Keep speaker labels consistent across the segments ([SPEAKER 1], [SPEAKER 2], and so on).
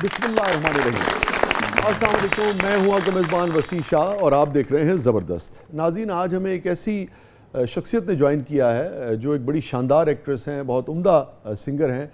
[SPEAKER 1] बिस्मिल्लाहिर्रहमानिर्रहीम। अस्सलाम वालेकुम, मैं हूँ आपका मेज़बान वसी शाह और आप देख रहे हैं ज़बरदस्त। नाज़रीन, आज हमें एक ऐसी शख्सियत ने ज्वाइन किया है जो एक बड़ी शानदार एक्ट्रेस हैं, बहुत उम्दा सिंगर हैं,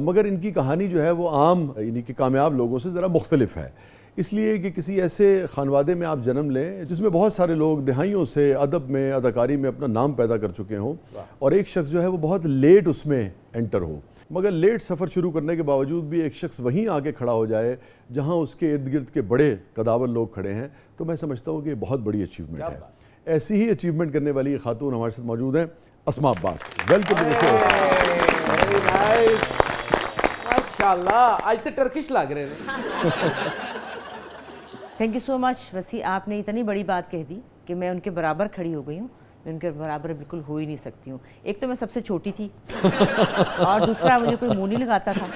[SPEAKER 1] मगर इनकी कहानी जो है वो आम यानी कि कामयाब लोगों से ज़रा मुख्तलिफ है। इसलिए कि किसी ऐसे खानवादे में आप जन्म लें जिसमें बहुत सारे लोग दहाइयों से अदब में, अदाकारी में अपना नाम पैदा कर चुके हों, और एक शख्स जो है वो बहुत लेट उसमें एंटर हो, मगर लेट सफ़र शुरू करने के बावजूद भी एक शख्स वहीं आके खड़ा हो जाए जहां उसके इर्द गिर्द के बड़े कदावर लोग खड़े हैं, तो मैं समझता हूं कि ये बहुत बड़ी अचीवमेंट है। ऐसी ही अचीवमेंट करने वाली ये खातून हमारे साथ मौजूद हैं, Asma Abbas. Welcome to the show.
[SPEAKER 2] माशाल्लाह, आज तो टर्किश लग रहे हैं।
[SPEAKER 3] थैंक यू सो मच वसी, आपने इतनी बड़ी बात कह दी कि मैं उनके बराबर खड़ी हो गई हूँ। मैं उनके बराबर बिल्कुल हो ही नहीं सकती हूँ। एक तो मैं सबसे छोटी थी और दूसरा मुझे कोई मुंह नहीं लगाता था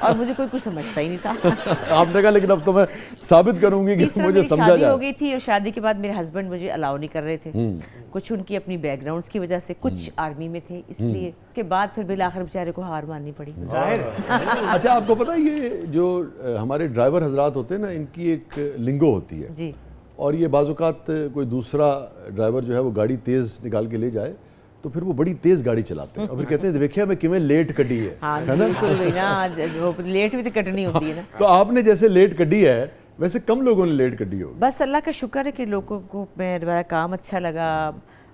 [SPEAKER 3] और मुझे कोई कुछ समझता ही नहीं था।
[SPEAKER 1] आपने कहा लेकिन अब तो मैं साबित करूंगी कि मुझे समझा
[SPEAKER 3] शादी
[SPEAKER 1] जाए।
[SPEAKER 3] हो गई थी और शादी के बाद मेरे हस्बैंड मुझे अलाउ नहीं कर रहे थे, कुछ उनकी अपनी बैकग्राउंड्स की वजह से, कुछ आर्मी में थे इसलिए। के बाद फिर बिलाखिर बेचारे को हार माननी पड़ी।
[SPEAKER 1] अच्छा, आपको पता है ये जो हमारे ड्राइवर हजरात होते हैं ना, इनकी एक लिंगो होती है
[SPEAKER 3] जी,
[SPEAKER 1] और ये बाज़-औक़ात कोई दूसरा ड्राइवर जो है वो गाड़ी तेज़ निकाल के ले जाए तो फिर वो बड़ी तेज़ गाड़ी चलाते हैं और फिर कहते हैं देखिए मैं किमें लेट कटी है,
[SPEAKER 3] हाँ
[SPEAKER 1] है ना?
[SPEAKER 3] बिल्कुल भी ना, वो लेट भी तो कटनी होती है ना।
[SPEAKER 1] तो आपने जैसे लेट कटी है वैसे कम लोगों ने लेट कटी होगी।
[SPEAKER 3] बस अल्लाह का शुक्र है कि लोगों को मेरा काम अच्छा लगा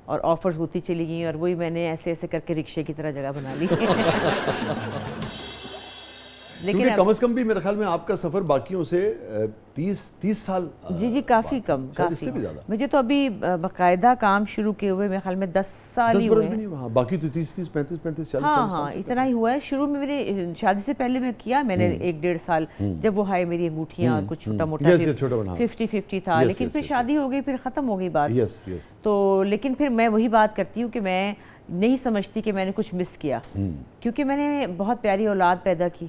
[SPEAKER 3] और ऑफर्स होती चली गई और वही मैंने ऐसे ऐसे करके रिक्शे की तरह जगह बना ली।
[SPEAKER 1] लेकिन कम से कम भी मेरे ख्याल में आपका सफ़र बाकियों से 30 साल
[SPEAKER 3] जी काफ़ी कम, काफ़ी
[SPEAKER 1] इससे भी ज़्यादा।
[SPEAKER 3] मुझे तो अभी बाकायदा काम शुरू किए हुए मेरे ख्याल में 10 साल ही हुए।
[SPEAKER 1] हाँ, बाकी तो 30, 35, 40
[SPEAKER 3] हाँ
[SPEAKER 1] साल
[SPEAKER 3] हाँ, इतना ही हुआ है। शुरू में मेरे शादी से पहले मैं किया मैंने 1-1.5 साल, जब वो हाय मेरी अंगूठियाँ और कुछ छोटा मोटा 50-50 था, लेकिन फिर शादी हो गई, फिर ख़त्म हो गई बात। तो लेकिन फिर मैं वही बात करती हूँ कि मैं नहीं समझती कि मैंने कुछ मिस किया, क्योंकि मैंने बहुत प्यारी औलाद पैदा की,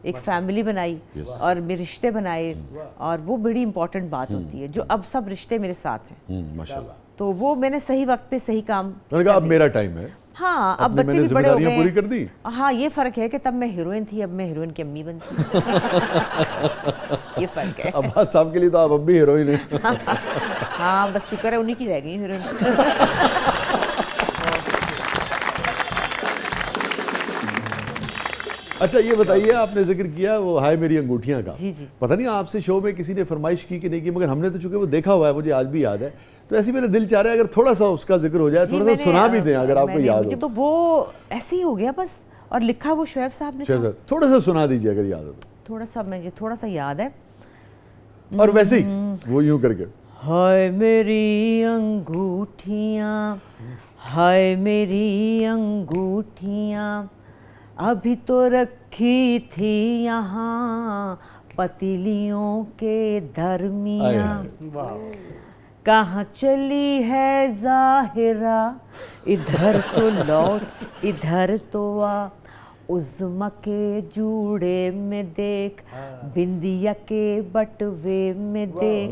[SPEAKER 3] एक फैमिली बनाई और मेरे रिश्ते बनाए, और वो बड़ी इंपॉर्टेंट बात होती है जो अब सब रिश्ते मेरे साथ हैं
[SPEAKER 1] माशाल्लाह।
[SPEAKER 3] तो वो मैंने सही वक्त पे सही काम।
[SPEAKER 1] मैंने कहा अब मेरा टाइम है।
[SPEAKER 3] हाँ, अब बच्चे भी बड़े हो गए,
[SPEAKER 1] पूरी कर दी।
[SPEAKER 3] हाँ, ये फ़र्क है कि तब मैं हीरोइन थी, अब मैं हीरोइन की अम्मी बनती हूँ। ये फ़र्क है।
[SPEAKER 1] अब्बास साहब के लिए तो आप अब भी हीरोइन हैं।
[SPEAKER 3] हाँ, बस शुक्र है उन्हीं की रह गई हीरोइन।
[SPEAKER 1] अच्छा, ये बताइए, आपने जिक्र किया वो हाय मेरी अंगूठियाँ का।
[SPEAKER 3] जी जी।
[SPEAKER 1] पता नहीं आपसे शो में किसी ने फरमाइश की कि नहीं की, मगर हमने तो चूंकि वो देखा हुआ है, मुझे आज भी याद है, तो ऐसे मेरा दिल चाह रहा है अगर थोड़ा सा उसका जिक्र हो जाए, थोड़ा सा सुना भी दें अगर आपको याद हो।
[SPEAKER 3] तो वो ऐसे ही हो गया बस, और लिखा वो शोएब साहब ने था।
[SPEAKER 1] थोड़ा सा सुना दीजिए अगर याद हो तो।
[SPEAKER 3] थोड़ा सा याद है,
[SPEAKER 1] और वैसे ही वो यूं करके
[SPEAKER 3] हाय मेरी अंगूठियाँ, हाय मेरी अंगूठियाँ, अभी तो रखी थी यहाँ पतीलियों के दरमियाँ, कहाँ चली है ज़ाहिरा, इधर तो लौट इधर तो आ, उज़्मा के जूड़े में देख, बिंदिया के बटवे में देख,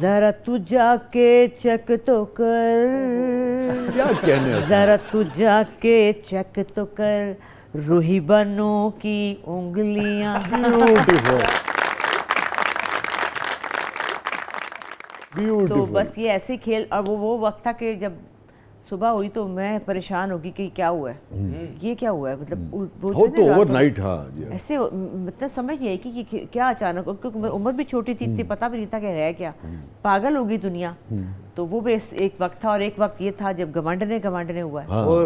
[SPEAKER 3] जरा तू जाके चेक तो कर,
[SPEAKER 1] क्या कहने,
[SPEAKER 3] जरा तू जाके चेक तो कर, रूही बनों की उंगलियां। तो बस ये ऐसे खेल, और वो वक्त था कि जब सुबह हुई तो मैं परेशान होगी कि क्या हुआ है, ये क्या हुआ है, मतलब
[SPEAKER 1] हो तो ओवरनाइट। हाँ जी,
[SPEAKER 3] ऐसे मतलब समझ नहीं आई कि क्या अचानक, क्योंकि उम्र भी छोटी थी, इतनी पता भी नहीं था कि है क्या, पागल होगी दुनिया। तो वो भी एक वक्त था, और एक वक्त ये था जब गवांडने हुआ है।
[SPEAKER 2] वो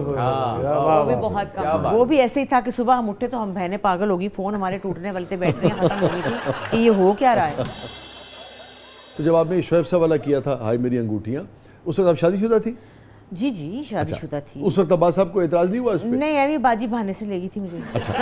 [SPEAKER 2] भी बहुत कम,
[SPEAKER 3] वो भी ऐसे ही था कि सुबह हम उठे तो हम बहनें पागल होगी, फोन हमारे टूटने वाले थे, बैटरियां खत्म हो गई थी कि ये हो क्या रहा है।
[SPEAKER 1] तो जब आपने शोएब साहब वाला किया था हाय मेरी अंगूठियाँ, उस वक्त आप शादीशुदा थी?
[SPEAKER 3] जी शादीशुदा थी।
[SPEAKER 1] उस वक्त अब्बास साहब को एतराज नहीं हुआ इस पे?
[SPEAKER 3] नहीं, अभी बाजी बहाने से ले गई थी मुझे।
[SPEAKER 1] अच्छा।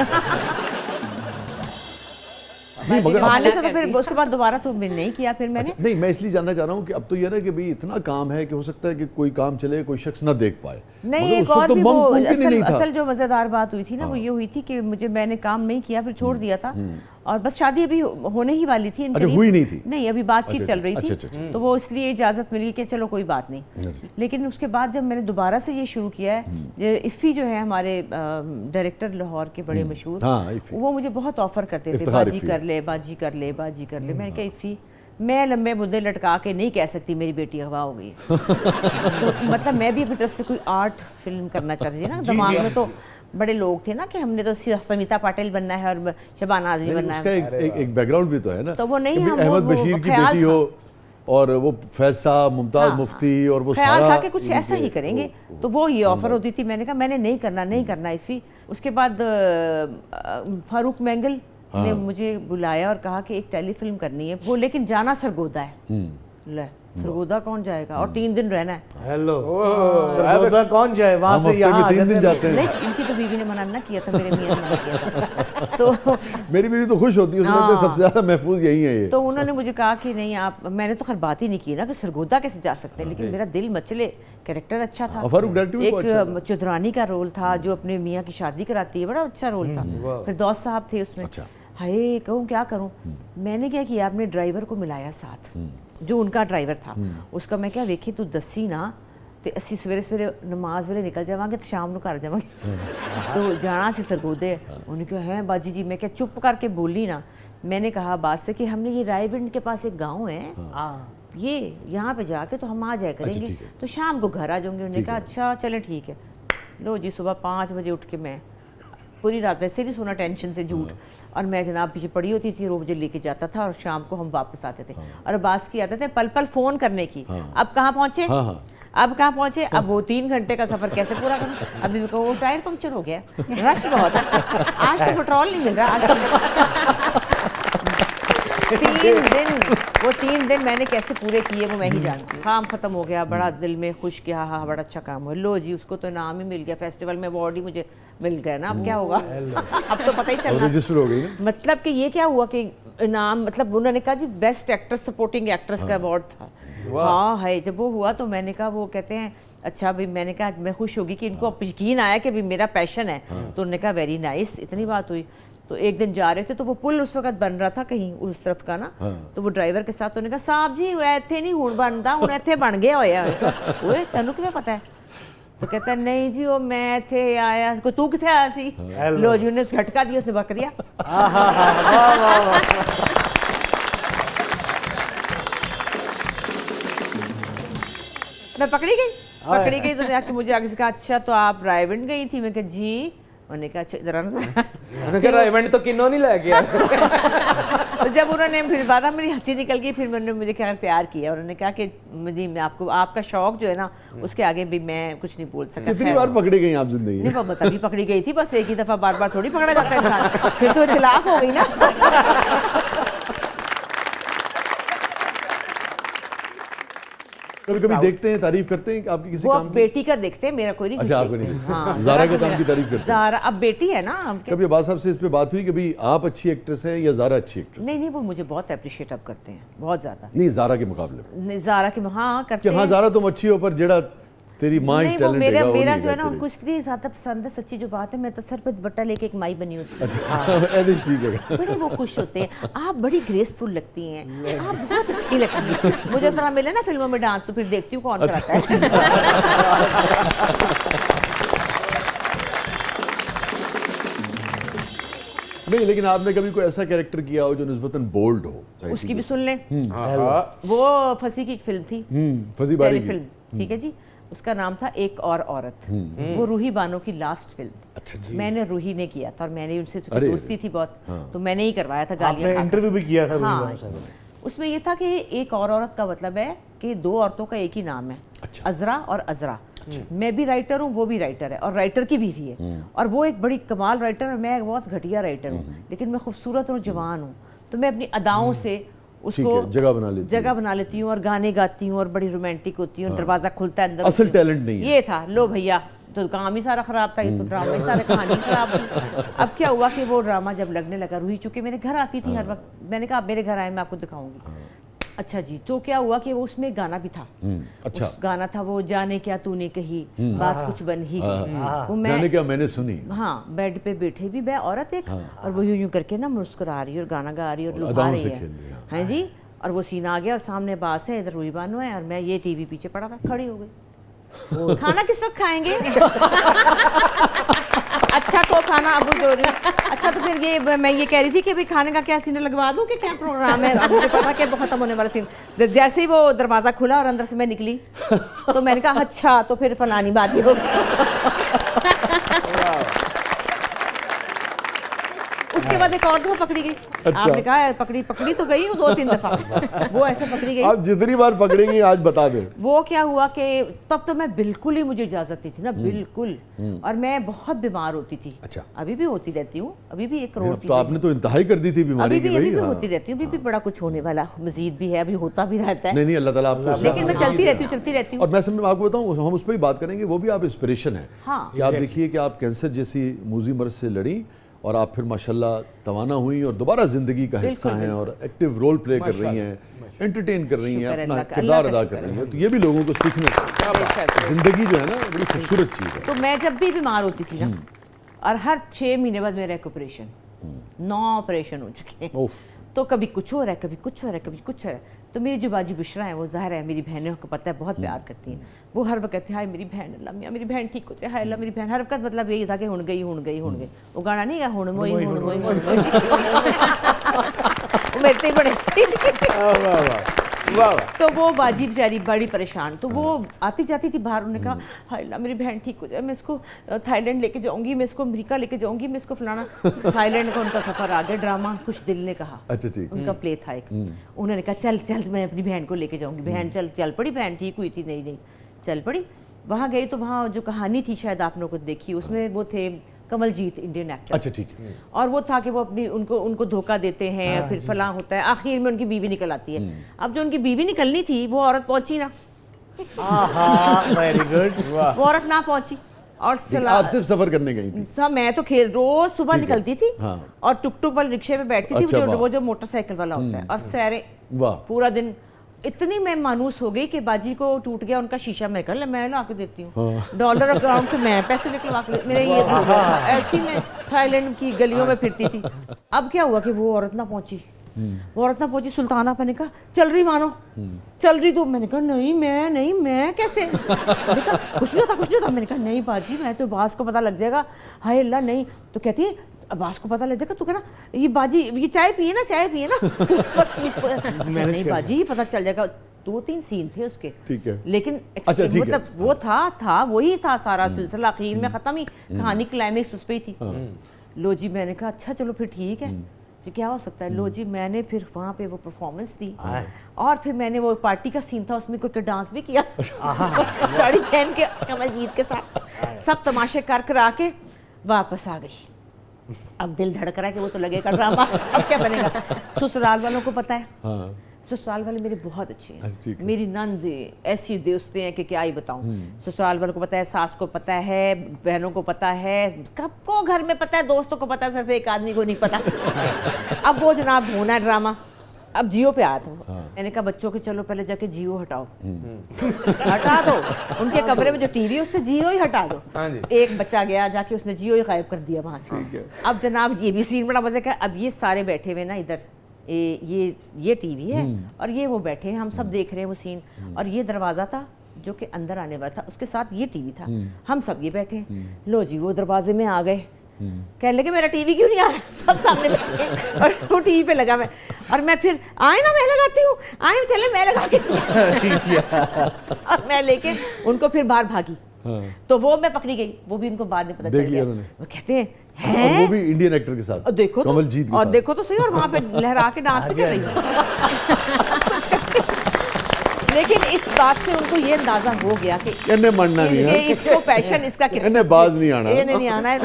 [SPEAKER 1] नहीं, मगर
[SPEAKER 3] बहाने से तो फिर उसके बाद दोबारा तो नहीं किया फिर मैंने।
[SPEAKER 1] नहीं, मैं इसलिए जानना चाह रहा हूँ कि अब तो ये ना कि भाई इतना काम है कि हो सकता है कि कोई काम चले कोई शख्स ना देख पाए।
[SPEAKER 3] नहीं, एक और भी वो असल जो मज़ेदार बात हुई थी ना, वो ये हुई थी कि मैंने काम नहीं किया, फिर छोड़ दिया था, और बस शादी अभी होने ही वाली थी।
[SPEAKER 1] अच्छा, हुई नहीं थी?
[SPEAKER 3] नहीं, अभी बातचीत चल रही थी।
[SPEAKER 1] अच्छा।
[SPEAKER 3] तो वो इसलिए इजाज़त मिली कि चलो कोई बात नहीं। लेकिन उसके बाद जब मैंने दोबारा से ये शुरू किया है, इफ़ी जो है हमारे डायरेक्टर लाहौर के बड़े मशहूर, वो मुझे बहुत ऑफर करते थे, बाजी कर ले, बाजी कर ले, बाजी कर ले। मैंने कहा इफ़ी मैं लंबे मुद्दे लटका के नहीं कह सकती मेरी बेटी अगवा हो गई। तो मतलब मैं भी अपनी तरफ से कोई आर्ट फिल्म करना चाहती थी ना, दिमाग में तो बड़े लोग थे ना कि हमने तो समीता पाटिल बनना है और शबाना आजमी बनना है।
[SPEAKER 1] एक बैकग्राउंड भी तो है ना,
[SPEAKER 3] तो वो नहीं,
[SPEAKER 1] अहमद बशीर की बेटी हो और वो फैसा मुमताज मुफ्ती और वो
[SPEAKER 3] ख्याल था कि कुछ ऐसा ही करेंगे। तो वो ये ऑफर होती थी, मैंने कहा मैंने नहीं करना इफ़ी। उसके बाद फारूक मैंगल ने मुझे बुलाया और कहा कि एक टेलीफिल्म करनी है वो, लेकिन जाना सरगोदा है। ले सरगोदा कौन जाएगा और 3 दिन रहना है।
[SPEAKER 4] हेलो, सरगोदा कौन जाए वहाँ से यहाँ
[SPEAKER 1] 3 दिन जाते हैं।
[SPEAKER 3] नहीं, इनकी तो बीवी ने मना ना किया था, मेरे मियां ने मना किया था। तो
[SPEAKER 1] मेरी बीवी तो खुश होती है, उसने कहा सबसे ज्यादा महफूज यही है ये।
[SPEAKER 3] तो उन्होंने मुझे कहा कि नहीं आप, मैंने तो खैर बात ही नहीं की ना कि सरगोदा कैसे जा सकते हैं, लेकिन मेरा दिल मचले, कैरेक्टर अच्छा था। एक चौधरानी का रोल था जो अपने मियाँ की शादी कराती है, बड़ा अच्छा रोल था। फिरदौस साहब थे उसमें। हाय कहूँ क्या करूँ, मैंने क्या किया, अपने ड्राइवर को मिलाया साथ, जो उनका ड्राइवर था उसका। मैं क्या वेखी तू दसी ना तो असी सवेरे सवेरे नमाज वेले निकल जावांगे तो शाम को घर जावांगे। तो जाना सी सरगोदे। उन्होंने कहा है बाजी जी। मैं क्या चुप करके बोली ना, मैंने कहा बात से कि हमने ये रायविंड के पास एक गाँव है, ये यहाँ पे जाके तो हम आ जाया करेंगे, तो शाम को घर आ जाऊंगे। उन्होंने कहा अच्छा चले ठीक है। लो जी, सुबह 5 बजे उठ के मैं पूरी रात वैसे नहीं सोना टेंशन से, झूठ। और मैं जनाब पीछे पड़ी होती थी, वो मुझे लेके जाता था और शाम को हम वापस आते थे। और बास की आदत है पल पल फोन करने की। अब कहाँ पहुँचे, अब कहाँ पहुँचे, अब वो 3 घंटे का सफ़र कैसे पूरा करूँ। अभी मेरे को वो टायर पंक्चर हो गया, रश बहुत है, आज तो पेट्रोल नहीं मिल रहा। आज तो 3 दिन मैंने कैसे पूरे किए वो मैं ही जानती हूँ। काम खत्म हो गया, बड़ा दिल में खुश किया, हाँ बड़ा अच्छा काम हुआ। लो जी, उसको तो इनाम ही मिल गया, फेस्टिवल में अवार्ड ही मुझे मिल गया ना। अब क्या होगा, अब तो पता ही चल
[SPEAKER 1] रजिस्टर हो गई। मतलब
[SPEAKER 3] कि ये क्या हुआ कि इनाम, मतलब उन्होंने कहा जी बेस्ट एक्टर सपोर्टिंग एक्ट्रेस का अवार्ड था। हाँ है, जब वो हुआ तो मैंने कहा, वो कहते हैं अच्छा भाई, मैंने कहा मैं खुश होगी कि इनको यकीन आया कि भाई मेरा पैशन है। तो उन्होंने कहा वेरी नाइस, इतनी बात हुई। तो एक दिन जा रहे थे तो वो पुल उस वक्त बन रहा था कहीं उस तरफ का ना। तो वो ड्राइवर के साथ उन्होंने कहा साहब जी इत्थे नहीं हुण बनदा, हुण इत्थे बन गया होया। ओए तैनूं किवें पता है? तो कहता नहीं जी वो मैं इत्थे आया, कोई तू किथे आया सी? लो जी, उन्हें झटका दिया, उसने बक दिया। मैं पकड़ी गई तो जाके मुझे आगे से कहा अच्छा तो आप रायविंड गई थी? मैं कहा जी। उन्होंने कहा अच्छा इधर आना।
[SPEAKER 2] रायविंड तो किन्नो नहीं लग गया।
[SPEAKER 3] तो जब उन्होंने फिर बाद मेरी हंसी निकल गई, फिर मैंने मुझे क्या प्यार किया। उन्होंने कहा कि मुझे आपको आपका शौक जो है ना उसके आगे भी मैं कुछ नहीं बोल सकता।
[SPEAKER 1] कितनी बार पकड़ी गई आप जिंदगी में?
[SPEAKER 3] नहीं तभी पकड़ी गई थी, बस एक ही दफा, बार बार थोड़ी पकड़ा जाता है इंसान। फिर तो खिलाफ हो गई ना।
[SPEAKER 1] कभी देखते हैं, तारीफ करते हैं आपकी किसी काम की?
[SPEAKER 3] बेटी का देखते हैं, मेरा कोई नहीं।
[SPEAKER 1] अच्छा, आपको नहीं? हाँ, ज़ारा के काम की तारीफ करते हैं।
[SPEAKER 3] ज़ारा अब बेटी है ना।
[SPEAKER 1] कभी अब्बास साहब से इस पे बात हुई कि भाई आप अच्छी एक्ट्रेस हैं या ज़ारा अच्छी एक्ट्रेस?
[SPEAKER 3] नहीं, वो मुझे बहुत अप्रिशिएट अब करते हैं, बहुत ज़्यादा।
[SPEAKER 1] नहीं, ज़ारा के मुकाबले में?
[SPEAKER 3] ज़ारा के हाँ करते हैं।
[SPEAKER 1] हाँ ज़ारा तुम अच्छी हो, पर जेड़ा तेरी माँ ही टैलेंट
[SPEAKER 3] मेरा जो है ना उनको इसलिए ज़्यादा पसंद है, सच्ची जो बात है। मैं तो सर पे दुपट्टा लेके एक माई बनी होती
[SPEAKER 1] हूँ। ठीक है,
[SPEAKER 3] बड़े वो खुश होते हैं। आप बड़ी ग्रेसफुल लगती हैं, आप बहुत अच्छी लगती हैं। मुझे तरह मिले ना फिल्मों में डांस तो फिर देखती हूँ कौन कराता है।
[SPEAKER 1] नहीं, लेकिन आपने कभी कोई ऐसा कैरेक्टर किया हो जो निस्बतन बोल्ड हो?
[SPEAKER 3] उसकी भी सुन लें। वो फंसी की फिल्म थी,
[SPEAKER 1] फंसी बारी
[SPEAKER 3] फिल्म, ठीक है जी। उसका नाम था एक और औरत। वो रूही बानो की लास्ट फिल्म। अच्छा जी। मैंने रूही ने किया था और मैंने उनसे दोस्ती थी बहुत, तो मैंने ही करवाया था। गालियां
[SPEAKER 4] इंटरव्यू भी किया था रूही बानो साहब ने।
[SPEAKER 3] उसमें ये था कि एक और औरत का मतलब है कि 2 औरतों का एक ही नाम है। अच्छा। अजरा और अजरा। मैं भी राइटर हूँ, वो भी राइटर है और राइटर की बीवी है। और वो एक बड़ी कमाल राइटर है, मैं एक बहुत घटिया राइटर हूँ, लेकिन मैं खूबसूरत और जवान हूँ। तो मैं अपनी अदाओं से उसको जगह बना लेती हूँ और गाने गाती हूँ और बड़ी रोमांटिक होती हूँ। दरवाजा खुलता है अंदर।
[SPEAKER 1] असल टैलेंट नहीं है
[SPEAKER 3] ये था। लो भैया, तो काम ही सारा खराब था, ये तो ड्रामा ही सारा, कहानी खराब थी। अब क्या हुआ कि वो ड्रामा जब लगने लगा, रूही चूंकि मेरे घर आती थी हर वक्त, मैंने कहा आप मेरे घर आए, मैं आपको दिखाऊंगी। अच्छा जी, तो क्या हुआ कि वो उसमें गाना भी था।
[SPEAKER 1] अच्छा,
[SPEAKER 3] उस गाना था वो जाने क्या तूने कही बात कुछ बन ही गई। वो मैं
[SPEAKER 1] जाने क्या मैंने सुनी।
[SPEAKER 3] हाँ, बेड पे बैठे भी मैं औरत एक, और वो यूं यूं करके ना मुस्कुरा रही है और गाना गा रही है और लुभा रही है। हाँ जी, और वो सीन आ गया और सामने बास है, इधर रूही बानो है और मैं ये टीवी पीछे पड़ा था, खड़ी हो गई। खाना किस वक्त खाएंगे? अच्छा को खाना अबू दो रही। अच्छा, तो फिर ये मैं ये कह रही थी कि भाई खाने का क्या सीन लगवा दूं कि क्या प्रोग्राम है? अब मुझे पता कि खत्म होने वाला सीन। जैसे ही वो दरवाज़ा खुला और अंदर से मैं निकली तो मैंने कहा अच्छा, तो फिर फलानी बात ही होगी। उसके बाद एक और दफा पकड़ी गई।
[SPEAKER 1] अच्छा।
[SPEAKER 3] आपने कहा पकड़ी तो गई हूँ 2-3 दफा। वो ऐसे पकड़ी गई।
[SPEAKER 1] आप जितनी बार पकड़ेंगी आज बता दें।
[SPEAKER 3] वो क्या हुआ कि तब तो मैं बिल्कुल ही, मुझे इजाजत नहीं थी ना, बिल्कुल। और मैं बहुत बीमार होती थी।
[SPEAKER 1] अच्छा।
[SPEAKER 3] अभी भी होती रहती हूँ, अभी भी 1 करोड़
[SPEAKER 1] तो आपने तो इंतहाई कर दी थी बीमारी की
[SPEAKER 3] अभी भी
[SPEAKER 1] भाई।
[SPEAKER 3] होती रहती हूँ, अभी भी बड़ा कुछ होने वाला मजीद भी है, अभी होता भी रहता है।
[SPEAKER 1] नहीं अल्लाह ताला आपको,
[SPEAKER 3] लेकिन मैं चलती रहती हूँ।
[SPEAKER 1] और मैं समझ आपको बताऊं, हम उस पर ही बात करेंगे। वो भी आप इंस्पिरेशन है कि आप देखिए कि आप कैंसर जैसी मूजी मर्ज से लड़ी और आप फिर माशाल्लाह तवाना हुई और दोबारा जिंदगी का हिस्सा हैं और एक्टिव रोल प्ले कर रही हैं, एंटरटेन कर रही हैं, अपना किरदार अदा कर रही हैं। तो ये भी लोगों को सीखने का, जिंदगी जो है ना बड़ी खूबसूरत चीज़ है।
[SPEAKER 3] तो मैं जब भी बीमार होती थी ना, और हर 6 महीने बाद मेरा एक ऑपरेशन, 9 ऑपरेशन हो चुके हैं, तो कभी कुछ हो रहा है, कभी कुछ हो रहा है, कभी कुछ हो रहा है। तो मेरी जो बाजी बुशरा है, वो ज़ाहिर है मेरी बहनों को पता है, बहुत प्यार करती हैं। वो हर वक्त कहती है हाय मेरी बहन, अल्लाह मियां मेरी बहन ठीक हो जाए, हाय अल्लाह मेरी बहन। हर वक्त मतलब यही था कि हुण गई। वो गाना नहीं गा हुण मोई मेरे से बड़े। तो वो बाजी बेचारी बड़ी परेशान। तो वो आती जाती थी बाहर, उन्होंने कहा हाय अल्लाह मेरी बहन ठीक हो जाए, मैं इसको थाईलैंड लेके जाऊंगी, मैं इसको अमेरिका लेके जाऊंगी, मैं इसको फलाना। थाईलैंड का उनका सफर आ गया, ड्रामा कुछ दिल ने कहा।
[SPEAKER 1] अच्छा ठीक।
[SPEAKER 3] उनका प्ले था एक। उन्होंने कहा चल चल मैं अपनी बहन को लेके जाऊंगी। बहन चल पड़ी, बहन ठीक हुई थी, नहीं चल पड़ी। वहाँ गई तो वहाँ जो कहानी थी शायद आप लोगों को देखी, उसमें वो थे कमलजीत, इंडियन एक्टर।
[SPEAKER 1] अच्छा ठीक है।
[SPEAKER 3] और वो था कि वो अपनी उनको धोखा देते हैं, फिर फलां होता है, आखिर में उनकी बीवी निकल आती है। अब जो उनकी बीवी निकलनी थी वो औरत पहुंची ना।
[SPEAKER 4] Very good.
[SPEAKER 3] वो औरत ना पहुंची और
[SPEAKER 1] आप सिर्फ सफर करने गई थी?
[SPEAKER 3] मैं तो रोज सुबह निकलती थी और टुक वाले रिक्शे पे बैठती थी, वो जो मोटरसाइकिल वाला होता है, और सैरे पूरा दिन। इतनी मैं मानूस हो गई कि बाजी को टूट गया उनका शीशा, मैं कर ले, मैं ला के देती हूँ डॉलर अकाउंट से, मैं पैसे निकलवा के मेरे ये ऐसी मैं थाईलैंड की गलियों में फिरती थी। अब क्या हुआ कि वो औरत ना पहुंची, सुल्ताना पे ने कहा चल रही मानो, चल रही तो मैंने कहा नहीं मैं कैसे, कुछ नहीं होता। मैंने कहा नहीं बाजी, मैं तो बास को पता लग जाएगा, हाय अल्लाह नहीं। तो कहती है बास को पता लग जाएगा, तू कहना ये बाजी ये चाय पिए ना उस वक्त नहीं बाजी पता चल जाएगा। 2-3 सीन थे उसके, ठीक है, लेकिन
[SPEAKER 1] अच्छा,
[SPEAKER 3] मतलब वो था वही था सारा सिलसिला, आखिर में खत्म ही, कहानी क्लाइमेक्स उस पे ही थी। लो जी, मैंने कहा अच्छा चलो फिर ठीक है, फिर क्या हो सकता है। लो जी, मैंने फिर वहाँ पे वो परफॉर्मेंस दी और फिर मैंने वो पार्टी का सीन था उसमें कोई डांस भी किया साड़ी पहन के कमलजीत के साथ, सब तमाशे कर आके वापस आ गई। अब दिल धड़क रहा है कि वो तो लगेगा ड्रामा, अब क्या बनेगा। ससुराल वालों को पता है, ससुराल वाले मेरे बहुत अच्छे हैं, मेरी नंद ऐसी दोस्तें हैं कि क्या ही बताऊं। ससुराल वालों को पता है, सास को पता है, बहनों को पता है, सबको घर में पता है, दोस्तों को पता है, सिर्फ एक आदमी को नहीं पता। अब वो जनाब होना ड्रामा, अब जियो पे आया था। मैंने कहा बच्चों के चलो पहले जाके जियो हटाओ, हटा दो उनके कमरे में जो टीवी है उससे जियो ही हटा दो। एक बच्चा गया जाके उसने जियो ही गायब कर दिया वहां से। अब जनाब ये भी सीन बड़ा मजे का। अब ये सारे बैठे हुए ना इधर, ये टीवी है और ये वो बैठे हैं, हम सब देख रहे हैं वो सीन, और ये दरवाजा था जो कि अंदर आने वाला था, उसके साथ ये टीवी था, हम सब ये बैठे हैं। लो जी, वो दरवाजे में आ गए, कहने लगे मेरा टीवी क्यों नहीं आ रहा, सब सामने बैठे और वो टीवी पे लगा। और मैं फिर आए ना मैं लगाती हूँ, आए चले मैं लगा के और मैं लेके उनको फिर बाहर भागी। तो वो मैं पकड़ी गई, वो भी उनको बाद में पता चल गया। वो कहते हैं
[SPEAKER 1] वो भी इंडियन एक्टर के साथ,
[SPEAKER 3] देखो
[SPEAKER 1] कमलजीत के
[SPEAKER 3] और
[SPEAKER 1] साथ।
[SPEAKER 3] देखो तो सही, और वहाँ पे लहरा के डांस भी कर रही है। लेकिन इस बात से उनको ये अंदाजा हो गया कि इसको पैशन इसका कितना
[SPEAKER 1] बाज नहीं आना,
[SPEAKER 3] नहीं आना है।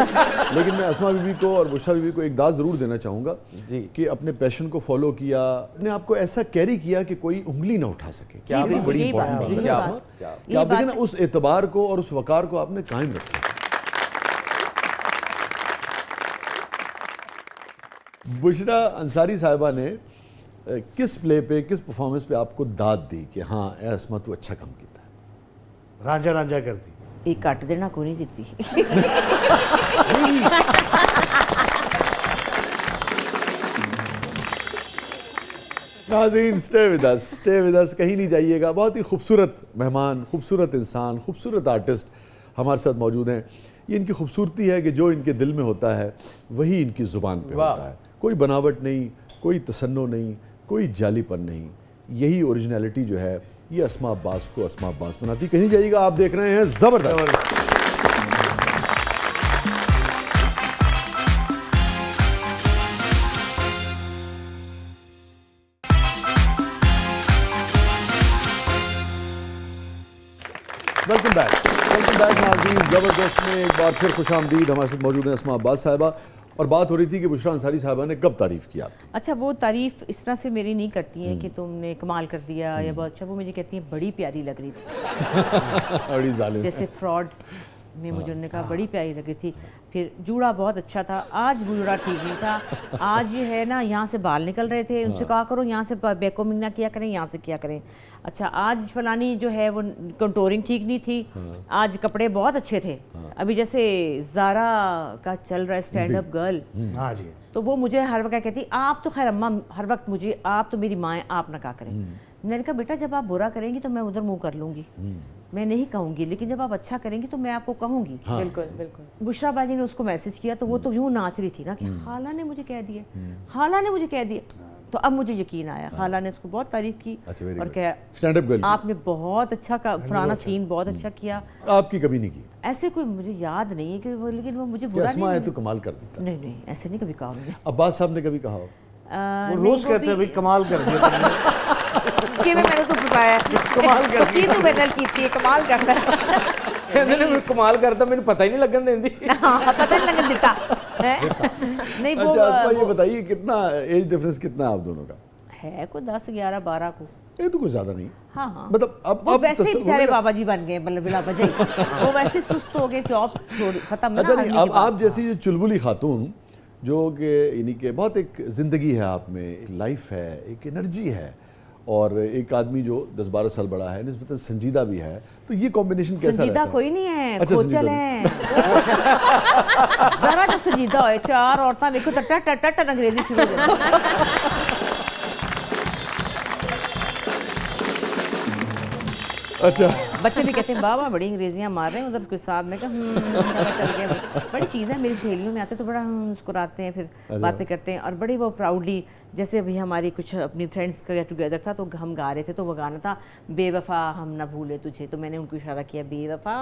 [SPEAKER 1] लेकिन मैं अस्मा बीबी को और बुशरा बीबी को एक दाद जरूर देना चाहूंगा कि अपने पैशन को फॉलो किया, अपने आप को ऐसा कैरी किया कि कोई उंगली ना उठा सके। क्या बड़ी इंपॉर्टेंट बात है कि आप देखें ना, उस एतबार को और उस वकार को आपने कायम रखा। बुशरा अंसारी साहिबा ने किस प्ले पे, किस परफॉर्मेंस पे आपको दाद दी कि हाँ ए अस्मा तू अच्छा काम किया है?
[SPEAKER 4] रांझा रांझा करती
[SPEAKER 3] एक काट देना को नहीं देती।
[SPEAKER 1] नाज़रीन स्टे विद अस, कहीं नहीं जाइएगा। बहुत ही खूबसूरत मेहमान, खूबसूरत इंसान, खूबसूरत आर्टिस्ट हमारे साथ मौजूद हैं। ये इनकी खूबसूरती है कि जो इनके दिल में होता है वही इनकी ज़ुबान पे होता है। कोई बनावट नहीं, कोई तसन्नो नहीं, कोई जालीपन नहीं। यही ओरिजिनलिटी जो है ये अस्मा अब्बास को अस्मा अब्बास बनाती। कहीं जाइएगा, आप देख रहे हैं ज़बरदस्त। वेलकम बैक नाज़रीन, ज़बरदस्त में एक बार फिर खुशामदीद। हमारे साथ मौजूद हैं अस्मा अब्बास साहिबा, और बात हो रही थी कि बुशरा अंसारी साहिबा ने कब तारीफ़ की आपकी?
[SPEAKER 3] अच्छा, वो तारीफ़ इस तरह से मेरी नहीं करती हैं कि तुमने कमाल कर दिया या बहुत अच्छा। वो मुझे कहती हैं बड़ी प्यारी लग रही थी।
[SPEAKER 1] बड़ी जालिम।
[SPEAKER 3] जैसे फ्रॉड में मुझे उन्होंने कहा बड़ी प्यारी लग रही थी। फिर जूड़ा बहुत अच्छा था, आज जूड़ा ठीक नहीं था। आज ये है ना, यहाँ से बाल निकल रहे थे, उनसे कहा करो यहाँ से बैकोमिंग ना किया करें, यहाँ से किया करें। अच्छा, आज फलानी जो है वो कंटोरिंग ठीक नहीं थी। आज कपड़े बहुत अच्छे थे। अभी जैसे ज़ारा का चल रहा है स्टैंड अप गर्ल,
[SPEAKER 4] हाँ जी,
[SPEAKER 3] तो वो मुझे हर वक्त कहती आप तो खैर अम्मा हर वक्त मुझे आप तो मेरी माँ है, आप ना कहा करें। मैंने कहा बेटा जब आप बुरा करेंगी तो मैं उधर मुंह कर लूँगी, मैं नहीं कहूँगी, लेकिन जब आप अच्छा करेंगी तो मैं आपको कहूँगी।
[SPEAKER 2] हाँ। बिल्कुल बिल्कुल।
[SPEAKER 3] बुशरा बाजी ने उसको मैसेज किया तो वो तो यूँ नाच रही थी ना कि खाला ने मुझे कह दिया, खाला ने मुझे कह दिया। तो अब मुझे यकीन आया, खाला ने उसको बहुत तारीफ की और कहा
[SPEAKER 1] स्टैंड अप गर्ल
[SPEAKER 3] आपने बहुत अच्छा फलाना सीन बहुत अच्छा किया।
[SPEAKER 1] आपकी कभी नहीं की?
[SPEAKER 3] ऐसे कोई मुझे याद नहीं है कि वो, लेकिन वो मुझे बुरा
[SPEAKER 1] अस्मा
[SPEAKER 3] नहीं
[SPEAKER 1] है तो कमाल कर देता।
[SPEAKER 3] नहीं नहीं ऐसे नहीं कभी कहा मुझे।
[SPEAKER 1] अब्बास साहब ने कभी कहा हो?
[SPEAKER 4] वो रोज कहते हैं भाई कमाल कर दिया तुमने।
[SPEAKER 3] कि मैंने तो फसाया
[SPEAKER 4] कमाल कर
[SPEAKER 3] की तू मेरे कीती है कमाल करता
[SPEAKER 2] कहते कमाल करता मैंने पता ही नहीं लगन देंदी।
[SPEAKER 3] हाँ, पता नहीं लगन देता नहीं। वो
[SPEAKER 1] अच्छा अस्मा ये बताइए कितना एज डिफरेंस कितना है आप दोनों का?
[SPEAKER 3] है कोई 10 11 12 को।
[SPEAKER 1] ये तो कुछ ज्यादा नहीं।
[SPEAKER 3] हाँ हाँ,
[SPEAKER 1] मतलब
[SPEAKER 3] अब वैसे ही बेचारे बाबा जी बन गए, मतलब बिला वजह ही। वो वैसे सुस्त हो गए, जॉब छोड़ी खत्म ना।
[SPEAKER 1] अच्छा नहीं, अब आप जैसी जो चुलबुली खातून जो कि यानी कि बहुत एक ज़िंदगी है आप में, एक लाइफ है, एक एनर्जी है, और एक आदमी जो 10-12 साल बड़ा है, निस्बतन संजीदा भी है, तो ये कॉम्बिनेशन कैसा रहता है?
[SPEAKER 3] संजीदा कोई नहीं है,
[SPEAKER 1] अच्छा,
[SPEAKER 3] खोचल है। जरा जो संजीदा होए, चार औरतां देखो तो टट टट टट अंग्रेजी शुरू हो जाती।
[SPEAKER 1] अच्छा,
[SPEAKER 3] बच्चे भी कहते हैं बाबा बड़ी अंग्रेजियां मार रहे हैं उधर उसके साथ में। पता चल गया बड़ी चीज़ है। मेरी सहेलियों में आते तो बड़ा मुस्कुराते हैं, फिर बातें करते हैं, और बड़ी वो प्राउडली। जैसे अभी हमारी कुछ अपनी फ्रेंड्स का गेट टुगेदर था, तो हम गा रहे थे, तो वो गाना था बेवफा हम ना भूले तुझे, तो मैंने उनको इशारा किया बेवफा।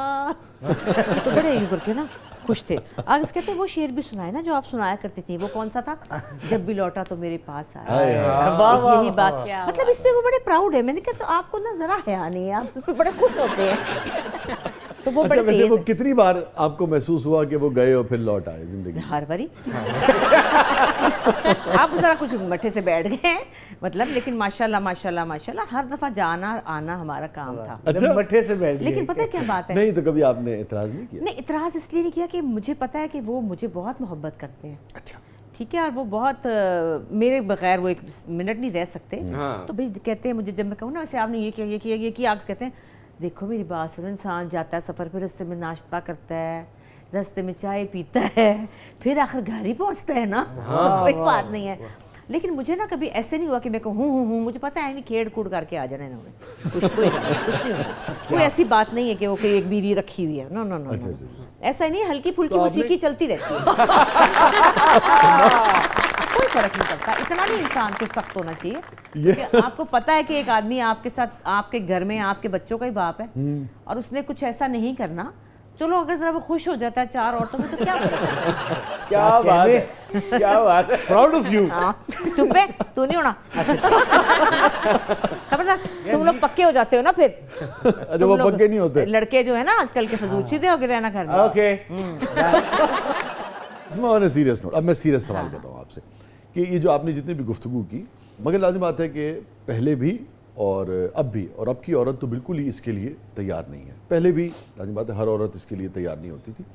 [SPEAKER 3] तो बड़े यूँ करके ना खुश थे। और इस कहते हैं वो शेर भी सुनाए ना जो आप सुनाया करती थी, वो कौन सा था? जब भी लौटा तो मेरे पास आया। यही बात, मतलब इस पे वो बड़े प्राउड है। मैंने कहा तो आपको ना जरा हया नहीं है, आप बड़े खुश होते हैं। तो वो बड़े तेज
[SPEAKER 1] वो कितनी बार आपको महसूस हुआ कि वो गए और फिर लौट आए जिंदगी?
[SPEAKER 3] हर बारी। आप जरा कुछ मट्ठे से बैठ गए मतलब, लेकिन माशाल्लाह माशाल्लाह माशाल्लाह हर दफा जाना आना हमारा काम था।
[SPEAKER 1] अच्छा,
[SPEAKER 4] मट्ठे से बैठ गए।
[SPEAKER 3] लेकिन पता है क्या बात है?
[SPEAKER 1] नहीं तो कभी आपने इतराज नहीं किया?
[SPEAKER 3] नहीं, इतराज इसलिए नहीं किया कि मुझे पता है कि वो मुझे बहुत मोहब्बत करते हैं।
[SPEAKER 1] अच्छा,
[SPEAKER 3] ठीक है, और वो बहुत मेरे बगैर वो एक मिनट नहीं रह सकते।
[SPEAKER 2] हाँ।
[SPEAKER 3] तो भाई कहते हैं मुझे, जब मैं कहूँ ना वैसे आपने ये किया ये किया ये किया, आप कहते हैं देखो मेरी बात सुनो, इंसान जाता है सफ़र पे, रास्ते में नाश्ता करता है, रास्ते में चाय पीता है, फिर आखिर घर ही पहुँचता है ना। कोई बात नहीं है। लेकिन मुझे ना कभी ऐसे नहीं हुआ कि मैं कहूँ हूँ, मुझे पता है नहीं खेड़ कूड़ करके आ जाना इन्होंने, कुछ नहीं होगा। कोई ऐसी बात नहीं है कि वो एक बीवी रखी हुई है। नो नो नो, ऐसा ही नहीं, हल्की फुल्की मौसीकी चलती रहती है। कोई फर्क नहीं पड़ता, इतना भी इंसान को सख्त होना चाहिए कि आपको पता है कि एक आदमी आपके साथ, आपके घर में आपके बच्चों का ही बाप है, और उसने कुछ ऐसा नहीं करना। चलो अगर जरा वो खुश हो जाता है 4 औरतों में तो क्या
[SPEAKER 2] क्या बात है, क्या बात है।
[SPEAKER 4] Proud of you.
[SPEAKER 3] चुप है, तू नहीं होना। खबरदार, तुम लोग पक्के हो जाते हो ना फिर।
[SPEAKER 1] अच्छा, वो पक्के नहीं होते
[SPEAKER 3] लड़के जो है ना आजकल के, फजूल सीधे होके रहना घर में।
[SPEAKER 4] ओके,
[SPEAKER 1] इसमें सीरियस नोट, अब मैं सीरियस सवाल कर रहा हूँ आपसे कि ये जो आपने जितनी भी गुफ्तगू की, मगर लाज़िम बात है कि पहले भी और अब भी, और अब की औरत तो बिल्कुल ही इसके लिए तैयार नहीं है। पहले भी लाज़िम बात है हर औरत इसके लिए तैयार नहीं होती थी,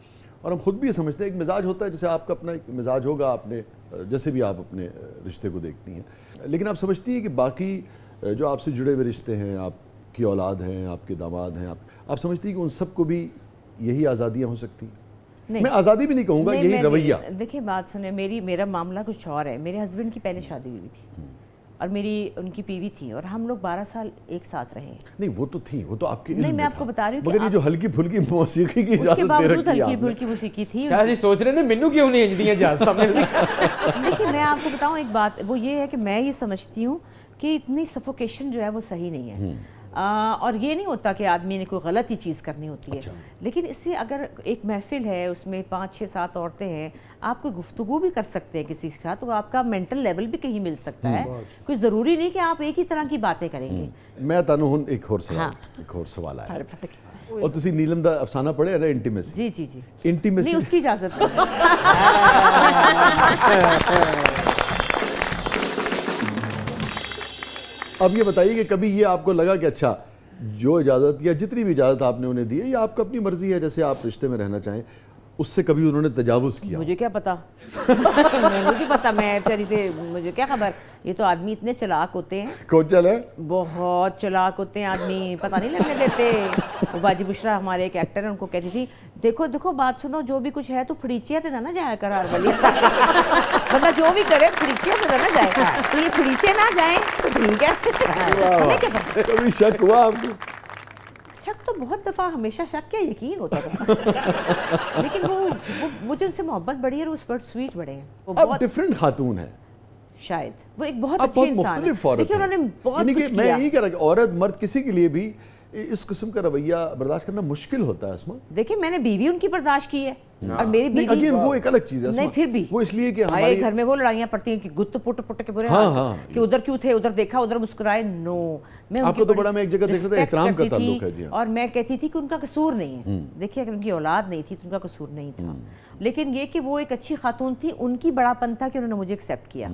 [SPEAKER 1] और हम खुद भी ये समझते हैं एक मिजाज होता है, जैसे आपका अपना एक मिजाज होगा, आपने जैसे भी आप अपने रिश्ते को देखती हैं, लेकिन आप समझती हैं कि बाकी जो आपसे जुड़े हुए रिश्ते हैं, आपकी औलाद हैं, आपके दामाद हैं, आप समझती हैं कि उन सबको भी यही आज़ादियाँ हो सकती हैं? मैं आज़ादी भी नहीं कहूँगा, यही रवैया।
[SPEAKER 3] देखिए बात सुने, मेरा मामला कुछ और है। मेरे हस्बैंड की पहले शादी हुई थी और उनकी बीवी थी और हम लोग 12 साल एक साथ रहे।
[SPEAKER 1] नहीं वो तो थी, वो तो आपकी
[SPEAKER 3] नहीं, मैं आपको बता रही हूँ,
[SPEAKER 1] मगर ये जो हल्की फुल्की मौसीकी की इजाजत दे रखी है,
[SPEAKER 3] हल्की फुल्की मौसीकी थी।
[SPEAKER 2] शायद ये सोच रहे ने मेनू क्यों नहीं इंजदियां इजाजत मिलती।
[SPEAKER 3] देखिए मैं आपको बताऊँ एक बात, वो ये है कि मैं ये समझती हूँ कि इतनी सफोकेशन जो है वो सही नहीं है। और ये नहीं होता कि आदमी ने कोई गलत ही चीज़ करनी होती है, लेकिन इससे अगर एक महफिल है, उसमें 5, 6, 7 औरतें हैं, आप कोई गुफ्तगू भी कर सकते हैं किसी के साथ, तो आपका मेंटल लेवल भी कहीं मिल सकता है। कोई ज़रूरी नहीं कि आप एक ही तरह की बातें करेंगे।
[SPEAKER 1] मैं तानू हुन एक और सवाल आया और तुसी नीलम दा अफसाना पढ़े है ना, इंटीमेसी?
[SPEAKER 3] जी जी जी।
[SPEAKER 1] इंटीमेसी
[SPEAKER 3] नहीं, उसकी इजाज़त नहीं।
[SPEAKER 1] अब ये बताइए कि कभी ये आपको लगा कि अच्छा जो इजाज़त या जितनी भी इजाज़त आपने उन्हें दी है, ये आपका अपनी मर्जी है, जैसे आप रिश्ते में रहना चाहें, उससे कभी उन्होंने तजावुज़ किया?
[SPEAKER 3] मुझे क्या पता। मुझे नहीं पता, मैं बेचारी थे, मुझे क्या खबर। ये तो आदमी इतने चालाक होते हैं,
[SPEAKER 1] कोचल है,
[SPEAKER 3] बहुत चालाक होते हैं आदमी, पता नहीं लगने देते। वो बाजी बुशरा हमारे एक एक्टर है, उनको कहती थी देखो देखो बात सुनो, जो भी कुछ है तो फड़ीचिया तो ना जाया कर हर वाली। बंदा जो भी करे फड़ीचिया तो ना जाए, तो ये फड़ीचे ना जाए तो ठीक है।
[SPEAKER 1] कभी शक हुआ आपको?
[SPEAKER 3] शक तो बहुत दफ़ा, हमेशा शक क्या यकीन होता था। लेकिन वो मुझे उनसे मोहब्बत बढ़ी है और उस वर्ड स्वीट बढ़े हैं। वो
[SPEAKER 1] अब
[SPEAKER 3] बहुत
[SPEAKER 1] डिफरेंट खातून है,
[SPEAKER 3] शायद वो एक बहुत अच्छे इंसान है। देखिए उन्होंने बहुत कुछ किया।
[SPEAKER 1] मैं यही कह रहा कि औरत मर्द किसी के लिए भी इस किस्म का रवैया बर्दाश्त करना मुश्किल होता है। अस्मा
[SPEAKER 3] देखिए मैंने बीवी उनकी बर्दाश्त की है और मेरी बीवी
[SPEAKER 1] अगेन वो एक अलग चीज है।
[SPEAKER 3] नहीं फिर भी
[SPEAKER 1] वो इसलिए कि
[SPEAKER 3] हमारे घर में वो लड़ाइयाँ पड़ती हैं कि गुत्त पुट पुट के बुरे हाल कि उधर क्यों थे, उधर देखा, उधर मुस्कुराए। नो, मैं
[SPEAKER 1] आपको तो बड़ा, मैं एक जगह देख रहा था, एहतराम का ताल्लुक है जी।
[SPEAKER 3] और मैं कहती थी कि उनका कसूर नहीं है। देखिए अगर उनकी औलाद नहीं थी तो उनका कसूर नहीं था, लेकिन ये कि वो एक अच्छी खातून थी, उनकी बड़ापन था कि उन्होंने मुझे एक्सेप्ट किया।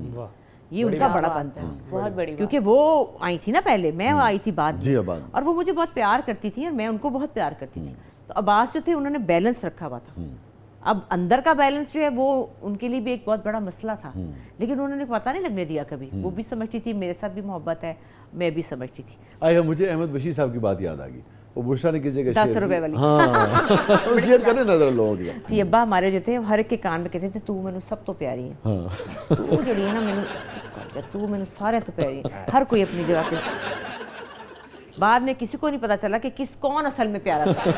[SPEAKER 3] ये उनका बड़ापन था,
[SPEAKER 5] बहुत बड़ी,
[SPEAKER 3] क्योंकि वो आई थी ना पहले, मैं आई थी बाद में, और वो मुझे बहुत प्यार करती थी और मैं उनको बहुत प्यार करती थी। तो अब्बास जो थे उन्होंने बैलेंस रखा हुआ था। अब अंदर का बैलेंस जो है वो उनके लिए भी एक बहुत बड़ा मसला था, लेकिन उन्होंने पता नहीं लगने दिया कभी। वो भी समझती थी मेरे साथ भी मोहब्बत है, मैं भी समझती थी।
[SPEAKER 1] आया मुझे अहमद बशीर साहब की बात याद आ गई, वो बुशरा ने किसी जगह
[SPEAKER 3] 10 रुपए वाली,
[SPEAKER 1] हाँ शेयर करने नजर लोगों की।
[SPEAKER 3] अब्बा हमारे जो थे हर एक के कान में कहते थे तू मैनू सब तो प्यारी है, तू जड़ी है ना मैनू, तू मैनू सारे तो प्यारी है। हर कोई अपनी जगह पे। बाद में किसी को नहीं पता चला कि कौन असल में प्यारा था।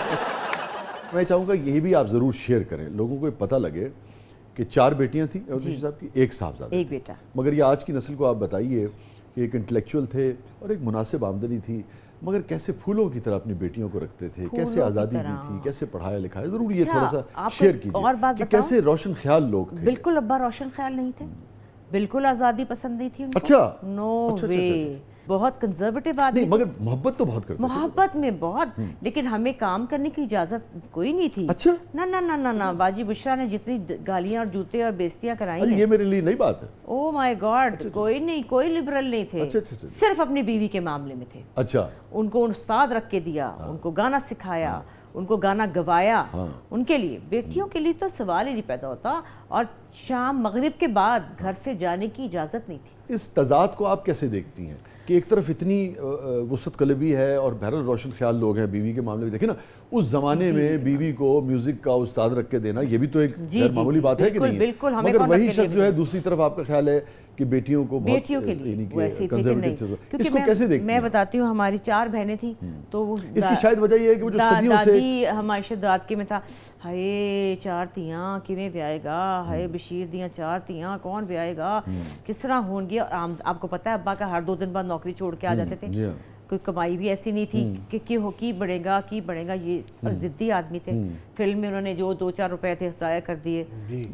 [SPEAKER 1] मैं चाहूँगा यही भी आप ज़रूर शेयर करें, लोगों को ये पता लगे कि 4 बेटियां थी अहमद बशीर साहब की, 1 साहबजादा,
[SPEAKER 3] 1 बेटा।
[SPEAKER 1] मगर ये आज की नस्ल को आप बताइए कि एक इंटेलेक्चुअल थे और एक मुनासिब आमदनी थी, मगर कैसे फूलों की तरह अपनी बेटियों को रखते थे, कैसे आज़ादी दी थी, कैसे पढ़ाया लिखाया। ज़रूर ये थोड़ा सा शेयर कीजिए
[SPEAKER 3] और बात
[SPEAKER 1] कि कैसे रोशन ख्याल लोग थे।
[SPEAKER 3] बिल्कुल अब्बा रोशन ख्याल नहीं थे, बिल्कुल आज़ादी पसंद नहीं थी उनको।
[SPEAKER 1] अच्छा,
[SPEAKER 3] नो वे, बहुत कंजर्वेटिव आदमी।
[SPEAKER 1] नहीं मगर मोहब्बत तो बहुत करते थे।
[SPEAKER 3] मोहब्बत में बहुत, लेकिन हमें काम करने की इजाजत कोई नहीं थी।
[SPEAKER 1] अच्छा,
[SPEAKER 3] ना ना ना ना ना, बाजी बुशरा ने जितनी गालियां और जूते और बेइज्जतियां कराई हैं,
[SPEAKER 1] ये मेरे लिए नई बात है।
[SPEAKER 3] ओ माय गॉड, कोई नहीं, कोई लिबरल नहीं थे।
[SPEAKER 1] अच्छा।
[SPEAKER 3] सिर्फ अपनी बीवी के मामले में थे।
[SPEAKER 1] अच्छा,
[SPEAKER 3] उनको उस्ताद रख के दिया, उनको गाना सिखाया, उनको गाना गवाया। उनके लिए, बेटियों के लिए तो सवाल ही नहीं पैदा होता। और शाम मगरिब के बाद घर से जाने की इजाजत नहीं थी।
[SPEAKER 1] इस तजाद को आप कैसे देखती हैं कि एक तरफ इतनी वुसअत कलबी है और बहरहाल रोशन ख्याल लोग हैं, बीवी के मामले में देखिए ना, उस जमाने में बीवी को म्यूजिक का उस्ताद रख के देना ये भी तो एक मामूली बात है कि नहीं?
[SPEAKER 3] बिल्कुल,
[SPEAKER 1] मगर वही शख्स जो है दूसरी तरफ आपका ख्याल है कि बेटियों को
[SPEAKER 3] बेटियों के लिए
[SPEAKER 1] इसको कैसे देखती हैं?
[SPEAKER 3] मैं बताती हूँ, हमारी 4 बहनें थी, तो
[SPEAKER 1] इसकी शायद वजह ये है कि वो जो सदियों से
[SPEAKER 3] दादी हमारी शायद दाद के में था, हाय 4 तियां किवें ब्याएगा, हाय बशीर दियां 4 तियां कौन ब्याएगा, किस तरह होंगी। और आपको पता है अब्बा का हर 2 दिन बाद नौकरी छोड़ के आ जाते थे, कोई कमाई भी ऐसी नहीं थी कि हो की बढ़ेगा ये। और जिद्दी आदमी थे। फिल्म में उन्होंने जो 2-4 रुपए थे ज़ाया कर दिए,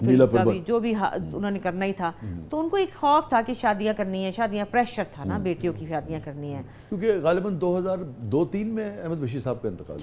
[SPEAKER 3] फिल्म का भी जो भी उन्होंने करना ही था। तो उनको एक खौफ था कि शादियां करनी है, शादियां, प्रेशर था ना, बेटियों की शादियां करनी है।
[SPEAKER 1] क्योंकि गालिबन 2002-3 में अहमद बशीर साहब का इंतकाल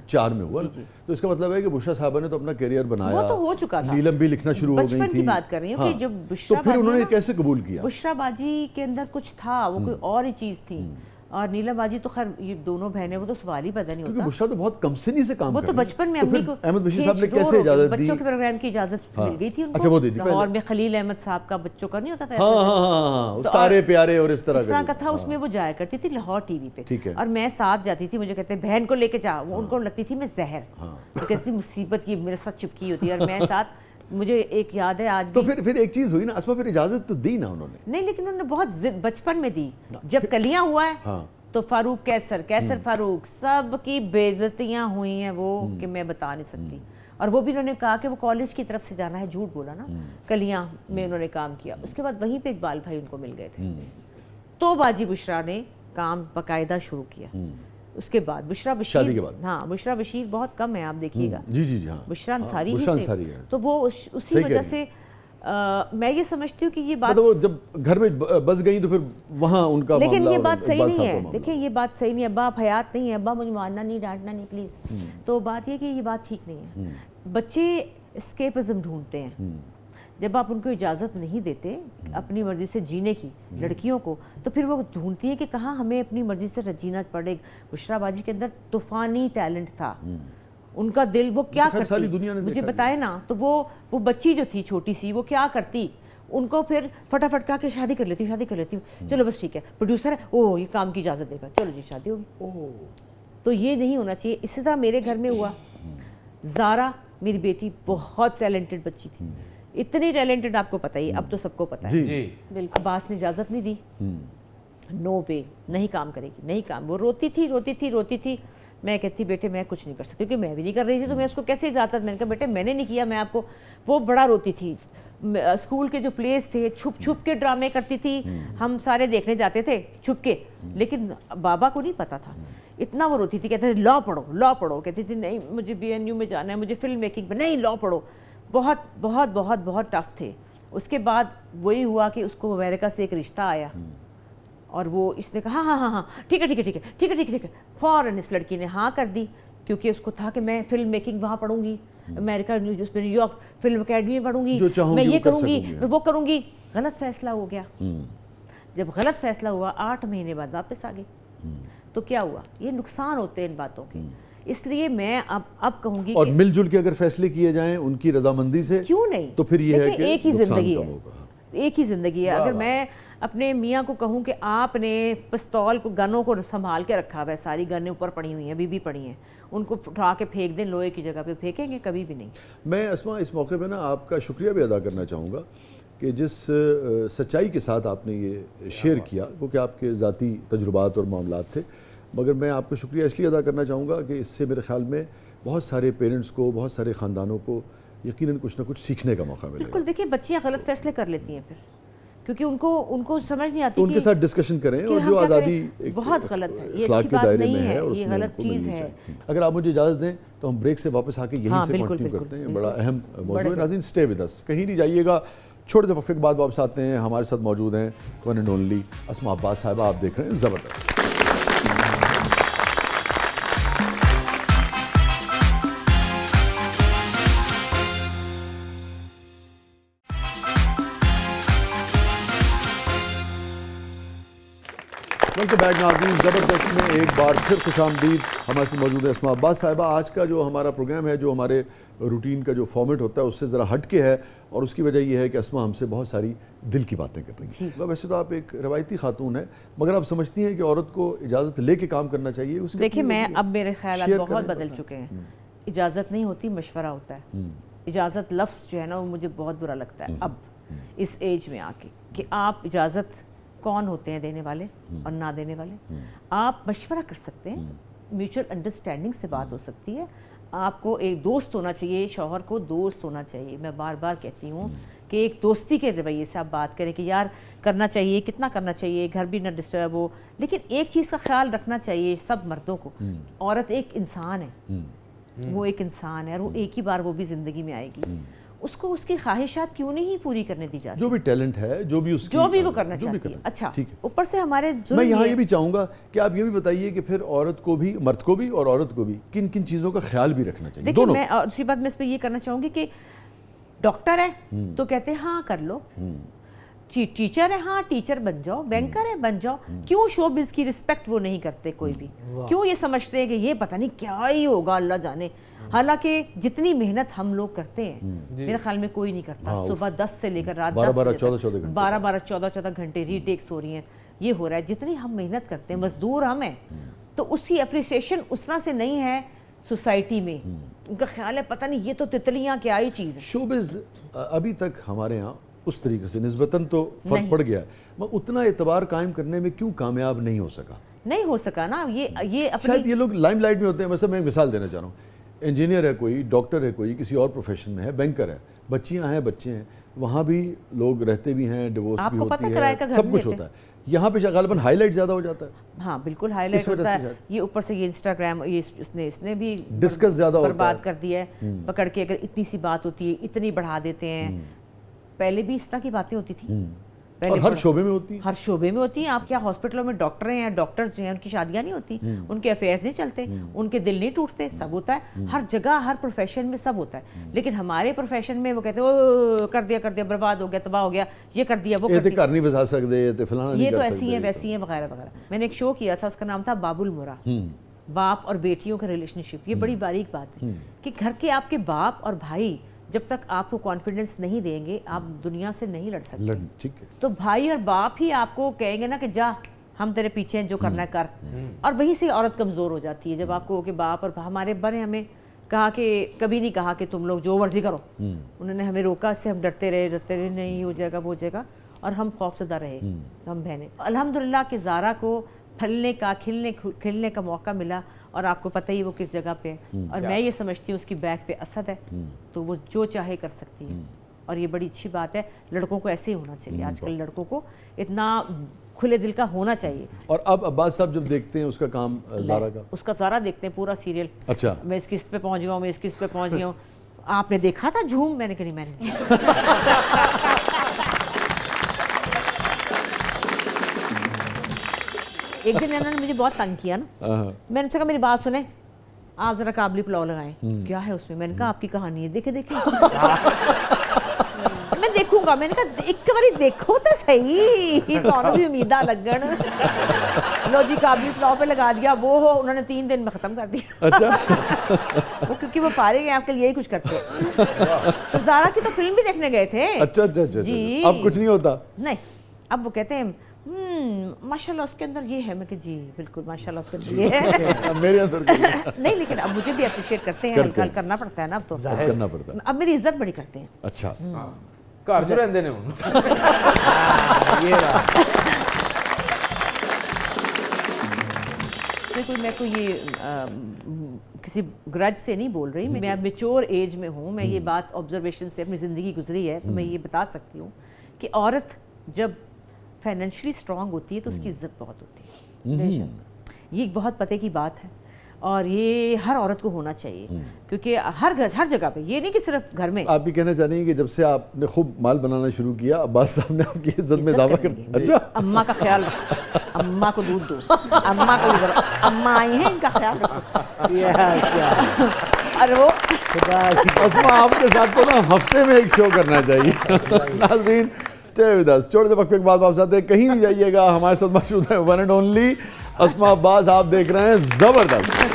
[SPEAKER 3] 4
[SPEAKER 1] में हुआ, तो इसका मतलब है कि बुशरा साहबा ने तो अपना करियर बनाया,
[SPEAKER 3] वो तो हो चुका था,
[SPEAKER 1] नीलम भी लिखना शुरू हो गई थी।
[SPEAKER 3] की बात कर रही हूँ कि जब बुशरा,
[SPEAKER 1] तो फिर उन्होंने कैसे कबूल किया?
[SPEAKER 3] बुशरा बाजी के अंदर कुछ था, वो कोई और ही चीज़ थी। और नीला बाजी तो खैर ये दोनों बहनें, वो तो सवाल ही पैदा नहीं
[SPEAKER 1] क्योंकि
[SPEAKER 3] होता।
[SPEAKER 1] बुशरा तो बहुत कम सिनी से काम
[SPEAKER 3] वो
[SPEAKER 1] कर
[SPEAKER 3] तो
[SPEAKER 1] रही है।
[SPEAKER 3] बचपन में
[SPEAKER 1] तो
[SPEAKER 3] अम्मी
[SPEAKER 1] फिर
[SPEAKER 3] को
[SPEAKER 1] अहमद बशीर साहब ने कैसे इजाजत दी?
[SPEAKER 3] बच्चों के प्रोग्राम की इजाजत मिल गई थी उनको।
[SPEAKER 1] अच्छा, वो दे दी पहले।
[SPEAKER 3] लाहौर में खलील अहमद साहब का बच्चों का नहीं होता था
[SPEAKER 1] हाँ हाँ हाँ,
[SPEAKER 3] तो
[SPEAKER 1] तारे प्यारे और इस तरह
[SPEAKER 3] का था, उसमें वो जाया करती थी लाहौर टीवी पे।
[SPEAKER 1] ठीक है।
[SPEAKER 3] और मैं साथ जाती थी, मुझे कहते बहन को लेके जा, उनको लगती थी मैं जहर, तो कहती मुसीबत ये मेरे साथ चिपकी होती है, और मैं साथ, मुझे एक याद है आज
[SPEAKER 1] तो
[SPEAKER 3] भी।
[SPEAKER 1] फिर एक चीज हुई ना अस्मा, फिर इजाजत तो दी ना उन्होंने?
[SPEAKER 3] नहीं, लेकिन उन्होंने बहुत जिद बचपन में दी। जब कलियां हुआ है तो फारूक कैसर फारूक सब की बेइज्जतियां हुई हैं वो कि मैं बता नहीं सकती। और वो भी उन्होंने कहा कि वो कॉलेज की तरफ से जाना है, झूठ बोला ना, कलियां में उन्होंने काम किया। उसके बाद वहीं पे इकबाल भाई उनको मिल गए थे, तो बाजी बुशरा ने काम बाकायदा शुरू किया। उसके बाद बुशरा बशीर,
[SPEAKER 1] शादी के बाद।
[SPEAKER 3] हाँ, बुशरा बशीर बहुत कम है, आप देखिएगा।
[SPEAKER 1] जी जी जी, हाँ,
[SPEAKER 3] बुशरा अंसारी
[SPEAKER 1] बुशरा
[SPEAKER 3] ही से,
[SPEAKER 1] अंसारी है।
[SPEAKER 3] तो वो उसी वजह से मैं ये समझती हूँ कि ये बात,
[SPEAKER 1] मतलब वो जब घर में बस गई तो फिर वहाँ उनका
[SPEAKER 3] लेकिन
[SPEAKER 1] मामला
[SPEAKER 3] ये
[SPEAKER 1] और
[SPEAKER 3] बात सही
[SPEAKER 1] इकबाल
[SPEAKER 3] नहीं
[SPEAKER 1] साहब का
[SPEAKER 3] है।
[SPEAKER 1] मामला।
[SPEAKER 3] देखिए ये बात सही नहीं है, अब्बा आप हयात नहीं है, अब्बा मुझे मारना नहीं, डांटना नहीं प्लीज। तो बात ये कि ये बात ठीक नहीं है। बच्चे एस्केपिज्म ढूंढते हैं, जब आप उनको इजाज़त नहीं देते अपनी मर्जी से जीने की, लड़कियों को, तो फिर वो ढूंढती है कि कहाँ हमें अपनी मर्जी से जीना पड़े। बुशरा बाजी के अंदर तूफानी टैलेंट था, उनका दिल, वो क्या करती,
[SPEAKER 1] सारी दुनिया ने
[SPEAKER 3] मुझे
[SPEAKER 1] देखा
[SPEAKER 3] बताए ना, तो वो बच्ची जो थी छोटी सी, वो क्या करती, उनको फिर फटाफट कहा कि शादी कर लेती हूँ, चलो बस ठीक है, प्रोड्यूसर है, ओ ये काम की इजाज़त देगा, चलो जी शादी होगी। तो ये नहीं होना चाहिए। इसी तरह मेरे घर में हुआ, ज़ारा मेरी बेटी बहुत टैलेंटेड बच्ची थी, इतनी टैलेंटेड आपको पता ही, अब तो सबको पता है।
[SPEAKER 2] जी
[SPEAKER 3] बिल्कुल। अब्बास ने इजाज़त नहीं दी, नो वे, नहीं काम करेगी, नहीं काम। वो रोती थी। मैं कहती बेटे मैं कुछ नहीं कर सकती, क्योंकि मैं भी नहीं कर रही थी, तो मैं उसको कैसे इजाज़त, मैंने कहा बेटे मैंने नहीं किया, मैं आपको। वो बड़ा रोती थी। स्कूल के जो प्लेस थे, छुप के ड्रामे करती थी, हम सारे देखने जाते थे छुप के, लेकिन बाबा को नहीं पता था। इतना वो रोती थी, कहते थे लॉ पढ़ो, कहती थी नहीं मुझे BNU में जाना है, मुझे फिल्म मेकिंग में, नहीं लॉ पढ़ो। बहुत बहुत बहुत बहुत टफ थे। उसके बाद वही हुआ कि उसको अमेरिका से एक रिश्ता आया, और वो इसने कहा हाँ ठीक है, फ़ौरन इस लड़की ने हाँ कर दी, क्योंकि उसको था कि मैं फिल्म मेकिंग वहाँ पढ़ूंगी, अमेरिका न्यूयॉर्क फिल्म अकेडमी में पढ़ूंगी, मैं ये करूँगी, मैं वो करूँगी। गलत फैसला हो गया। जब गलत फैसला हुआ 8 महीने बाद वापस आ गई। तो क्या हुआ, ये नुकसान होते हैं इन बातों के। इसलिए मैं अब कहूँगी,
[SPEAKER 1] और मिलजुल के अगर फैसले किए जाएं उनकी रजामंदी से,
[SPEAKER 3] क्यों नहीं,
[SPEAKER 1] तो फिर ये है कि
[SPEAKER 3] एक ही जिंदगी है, एक ही जिंदगी है।
[SPEAKER 2] वाह,
[SPEAKER 3] अगर मैं अपने मियाँ को कहूँ कि आपने पिस्तौल को, गनों को संभाल के रखा हुआ है, सारी गनें ऊपर पड़ी हुई हैं, अभी भी पड़ी हैं, उनको उठा के फेंक दें, लोहे की जगह पे फेंकेंगे, कभी भी नहीं।
[SPEAKER 1] मैं अस्मा इस मौके पे ना आपका शुक्रिया भी अदा करना चाहूँगा कि जिस सच्चाई के साथ आपने ये शेयर किया, वो कि आपके ज़ाती तजुर्बात और मामलात थे, मगर मैं आपको शुक्रिया इसलिए अदा करना चाहूँगा कि इससे मेरे ख्याल में बहुत सारे पेरेंट्स को, बहुत सारे ख़ानदानों को यकीनन कुछ ना कुछ सीखने का मौका मिलेगा।
[SPEAKER 3] बिल्कुल। देखिए बच्चियाँ गलत फैसले कर लेती हैं फिर, क्योंकि उनको समझ नहीं आती,
[SPEAKER 1] तो उनके साथ डिस्कशन करें, और जो आज़ादी
[SPEAKER 3] बहुत गलत है, ये
[SPEAKER 1] अखलाक
[SPEAKER 3] अच्छी
[SPEAKER 1] के
[SPEAKER 3] बात
[SPEAKER 1] दायरे
[SPEAKER 3] नहीं
[SPEAKER 1] में है,
[SPEAKER 3] है,
[SPEAKER 1] और
[SPEAKER 3] ये
[SPEAKER 1] उसमें
[SPEAKER 3] गलत
[SPEAKER 1] उनको
[SPEAKER 3] चीज़
[SPEAKER 1] मिलनी
[SPEAKER 3] है।
[SPEAKER 1] चाहिए। अगर आप मुझे इजाज़त दें तो हम ब्रेक से वापस आके यहीं से कंटिन्यू करते हैं। बड़ा अहम मौजूद है। नाज़रीन स्टे विद अस, कहीं नहीं जाइएगा। छोटे से वक्फे के बाद वापस आते हैं। हमारे साथ मौजूद हैं वन एंड ओनली अस्मा अब्बास साहिबा। आप देख रहे हैं ज़बरदस्त। वेलकम बैक नाज़रीन, ज़बरदस्त में एक बार फिर खुशामदीद। हमारे साथ मौजूद है अस्मा अब्बास साहिबा। आज का जो हमारा प्रोग्राम है, जो हमारे रूटीन का जो फॉर्मेट होता है, उससे ज़रा हट के है, और उसकी वजह यह है कि अस्मा हमसे बहुत सारी दिल की बातें कर रही हैं। वैसे तो आप एक रवायती खातून है, मगर आप समझती हैं कि औरत को इजाज़त लेके काम करना चाहिए? उसके
[SPEAKER 3] देखिए मैं अब मेरे ख्याल बहुत बदल चुके हैं। इजाज़त नहीं होती, मशवरा होता है। इजाज़त लफ्ज़ जो है ना, वो मुझे बहुत बुरा लगता है अब इस एज में आके, कि आप इजाज़त कौन होते हैं देने वाले और ना देने वाले। आप मशवरा कर सकते हैं, म्यूचुअल अंडरस्टैंडिंग से बात हो सकती है। आपको एक दोस्त होना चाहिए, शौहर को दोस्त होना चाहिए। मैं बार बार कहती हूँ कि एक दोस्ती के रवैये से आप बात करें कि यार करना चाहिए, कितना करना चाहिए, घर भी ना डिस्टर्ब हो। लेकिन एक चीज़ का ख्याल रखना चाहिए सब मर्दों को, औरत एक इंसान है, वो एक इंसान है, और वो एक ही बार वो भी ज़िंदगी में आएगी। उसको उसकी ख्वाहिशात क्यों नहीं पूरी करने दी जाती?
[SPEAKER 1] जो भी टैलेंट है, जो भी वो करना चाहती है।
[SPEAKER 3] अच्छा,
[SPEAKER 1] ठीक है।
[SPEAKER 3] ऊपर से हमारे
[SPEAKER 1] मैं यहाँ ये भी चाहूँगा कि आप ये भी बताइए कि फिर औरत को भी, मर्द को भी और औरत को भी किन किन चीज़ों का ख्याल भी रखना चाहिए?
[SPEAKER 3] देखिए मैं दूसरी बात मैं इस पर ये करना चाहूँगी कि डॉक्टर है तो कहते हैं हाँ कर लो, टीचर है, हाँ टीचर बन जाओ, बैंकर है बन जाओ, क्यों शोबिज़ की रिस्पेक्ट वो नहीं करते कोई भी, क्यों ये समझते हैं कि ये पता नहीं क्या ही होगा अल्लाह जाने। हालांकि जितनी मेहनत हम लोग करते हैं मेरे ख्याल में कोई नहीं करता। सुबह 10 से लेकर रात 12-14 घंटे रीटेक्स हो रही हैं, ये हो रहा है। जितनी हम मेहनत करते हैं, मजदूर हम हैं, तो उसकी अप्रिसिएशन उस तरह से नहीं है सोसाइटी में। उनका ख्याल है पता नहीं ये तो तितलियां क्या ही चीज़ है।
[SPEAKER 1] शोबिज़ अभी तक हमारे यहाँ उस तरीके से निस्बतन तो फर्क पड़ गया, मगर उतना एतबार कायम करने में क्यों कामयाब नहीं हो सका?
[SPEAKER 3] नहीं हो सका ना, ये अपनी
[SPEAKER 1] शायद ये लोग लाइमलाइट में होते हैं। वैसे मैं एक मिसाल देना चाह रहा हूँ, इंजीनियर है कोई, डॉक्टर है कोई, किसी और प्रोफेशन में है, बैंकर है, बच्चियां हैं, बच्चे हैं, वहाँ भी लोग रहते भी हैं, डिवोर्स भी होती है, सब कुछ होता है। यहाँ पे गालिबन हाईलाइट ज़्यादा हो जाता है।
[SPEAKER 3] हाँ बिल्कुल हाईलाइट होता है। ये ऊपर से ये इंस्टाग्राम, ये इसने भी
[SPEAKER 1] डिस्कस ज़्यादा
[SPEAKER 3] बर्बाद कर दिया है पकड़ के। अगर इतनी सी बात होती है इतनी बढ़ा देते हैं। पहले भी इस तरह की बातें होती थी,
[SPEAKER 1] और हर शोबे में होती है,
[SPEAKER 3] हर शोबे में होती हैं। आप क्या हॉस्पिटलों में डॉक्टर हैं या डॉक्टर्स जो हैं उनकी शादियां नहीं होती, उनके अफेयर्स नहीं चलते, उनके दिल नहीं टूटते, सब होता है हर जगह, हर प्रोफेशन में सब होता है। लेकिन हमारे प्रोफेशन में वो कहते हैं ओ कर दिया बर्बाद हो गया, तबाह हो गया, ये कर दिया, वो कर दिया,
[SPEAKER 1] घर नहीं बसा सकते,
[SPEAKER 3] ये तो ऐसी है वैसी है वगैरह वगैरह। मैंने एक शो किया था, उसका नाम था बाबुल मोरा, बाप और बेटियों का रिलेशनशिप। ये बड़ी बारीक बात है कि घर के आपके बाप और भाई जब तक आपको कॉन्फिडेंस नहीं देंगे आप दुनिया से नहीं लड़ सकते।
[SPEAKER 1] ठीक है।
[SPEAKER 3] तो भाई और बाप ही आपको कहेंगे ना कि जा हम तेरे पीछे हैं, जो करना है कर, और वहीं से औरत कमज़ोर हो जाती है। जब आपको कि बाप और हमारे बड़े हमें कहा कि कभी नहीं कहा कि तुम लोग जो मर्जी करो, उन्होंने हमें रोका, इससे हम डरते रहे नहीं हो जाएगा वो हो जाएगा, और हम खौफजदा रहे हम बहनें। अल्हम्दुलिल्लाह कि ज़ारा को फलने का खिलने का मौका मिला, और आपको पता ही वो किस जगह पे है, और मैं ये समझती हूँ उसकी बैक पे असद है, तो वो जो चाहे कर सकती है, और ये बड़ी अच्छी बात है। लड़कों को ऐसे ही होना चाहिए, आजकल लड़कों को इतना खुले दिल का होना चाहिए।
[SPEAKER 1] और अब अब्बास साहब जब देखते हैं उसका काम, ज़ारा का,
[SPEAKER 3] उसका ज़ारा देखते हैं पूरा सीरियल।
[SPEAKER 1] अच्छा,
[SPEAKER 3] मैं इस किस्त पे पहुँच गया हूँ, मैं इस किस्त पे पहुँच गया हूँ। आपने देखा था झूम? मैंने कहा नहीं, मैंने एक दिन इन्होंने मुझे बहुत तंग किया ना, मैंने कहा मेरी बात सुने, आप जरा काबली पुलाव लगाएं। क्या है उसमें? मैंने कहा आपकी कहानी है, देखे मैं देखूंगा। मैंने कहा एक बार देखो तो सही, तो भी उम्मीदा लगन। लो जी काबली पुलाव पे लगा दिया, वो हो उन्होंने 3 दिन में खत्म कर दिया। अच्छा। वो क्योंकि वो फारिग हैं आपके लिए यही कुछ करते हैं। तो ज़ारा की तो फिल्म भी देखने गए थे।
[SPEAKER 1] अच्छा जी। अब कुछ नहीं होता?
[SPEAKER 3] नहीं, अब वो कहते हैं माशाल्लाह उसके अंदर ये है। मैं कि जी बिल्कुल माशाल्लाह उसके अंदर ये है।
[SPEAKER 1] मेरे अंदर
[SPEAKER 3] नहीं, लेकिन अब मुझे भी अप्रिशिएट करते हैं, हल्का करना पड़ता है ना, अब तो
[SPEAKER 1] करना पड़ता है।
[SPEAKER 3] अब मेरी इज्जत बड़ी करते हैं।
[SPEAKER 1] अच्छा,
[SPEAKER 2] घर जो रहते हैं
[SPEAKER 3] मैं कोई ये किसी ग्रज से नहीं बोल रही, मैं अब मेच्योर एज में हूँ। मैं ये बात ऑब्जर्वेशन से अपनी ज़िंदगी गुजरी है, तो मैं ये बता सकती हूँ कि औरत जब फाइनेंशियली स्ट्रांग होती है तो उसकी इज्जत बहुत होती है। ये एक बहुत पते की बात है, और ये हर औरत को होना चाहिए, क्योंकि हर जगह पे, ये नहीं कि सिर्फ घर में।
[SPEAKER 1] आप भी कहना चाह रही हैं कि जब से आपने खूब माल बनाना शुरू किया, अब्बास साहब ने आपकी इज्जत में इजाफा कर दिया। अच्छा,
[SPEAKER 3] अम्मा का ख्याल रखो, अम्मा को दूध दो, अम्मा को अम्मा आई हैं, इनका ख्याल रखो। अरे वो
[SPEAKER 1] अस्मा आपके साथ तो ना हफ्ते में एक शो करना चाहिए। नाज़रीन स्टे विद अस, छोटे से वक्त के बाद वापस आते हैं, कहीं नहीं जाइएगा। हमारे साथ मौजूद है वन एंड ओनली अस्मा अब्बास, आप देख रहे हैं जबरदस्त।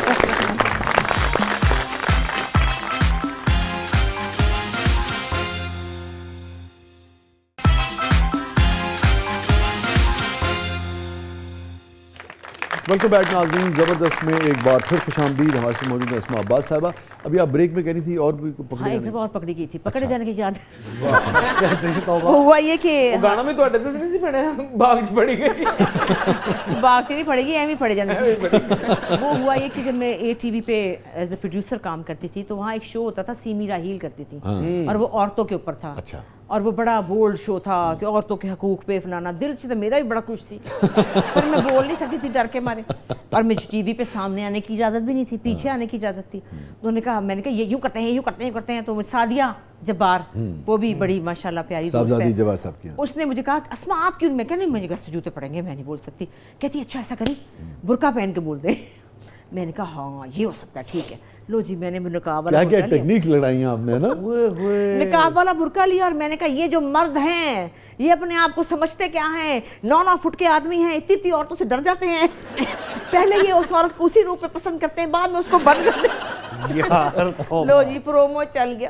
[SPEAKER 1] वेलकम बैक नाज़रीन, ज़बरदस्त में एक बार फिर खुशामदीद। हमारे साथ मौजूद है अस्मा अब्बास साहिबा। अभी आप ब्रेक में कह रही थी और भी
[SPEAKER 3] हाँ, एक दफ़ा और पकड़ी गई थी, पकड़े जाने की याद
[SPEAKER 1] तो
[SPEAKER 3] हुआ ये कि
[SPEAKER 2] गाना में तो नहीं सी पड़े, बाग च पड़ी गई।
[SPEAKER 3] बाग च नहीं पड़ेगी, एवं पड़े जाने। वो हुआ ये कि जब मैं ATV पे एज ए प्रोड्यूसर काम करती थी, तो वहाँ एक शो होता था, सीमी राहील करती थी, और वो औरतों के ऊपर था।
[SPEAKER 1] अच्छा।
[SPEAKER 3] और वो बड़ा बोल्ड शो था कि औरतों के हकूक पे फलाना। दिल से तो मेरा भी बड़ा खुश थी, पर मैं बोल नहीं सकती थी डर के मारे, और मुझे टीवी पे सामने आने की इजाज़त भी नहीं थी, पीछे आने की इजाज़त थी। तो उन्होंने कहा, मैंने कहा ये यूँ करते हैं, यूँ करते हैं, करते हैं। तो सादिया जब्बार, वो भी बड़ी माशाल्लाह प्यारी दोस्त है,
[SPEAKER 1] जब्बार साहब की,
[SPEAKER 3] उसने मुझे कहा अस्मा आप क्यों? मैं क्या नहीं, मुझे घर से जूते पड़ेंगे, मैं नहीं बोल सकती। कहती अच्छा ऐसा करी, बुर्का पहन के बोल दे। मैंने कहा हाँ ये हो सकता है, ठीक है। लो जी, मैंने निकाब वाला
[SPEAKER 1] क्या टेक्निक लड़ाई आपने ना,
[SPEAKER 3] निकाब वाला बुर्का लिया, और मैंने कहा ये जो मर्द हैं ये अपने आप को समझते क्या है, 9-9 फुट के आदमी हैं, इतनी औरतों से डर जाते हैं। पहले ये उस औरत को उसी रूप में पसंद करते हैं, बाद में उसको बंद कर देते
[SPEAKER 4] यार
[SPEAKER 3] लो जी प्रोमो चल गया।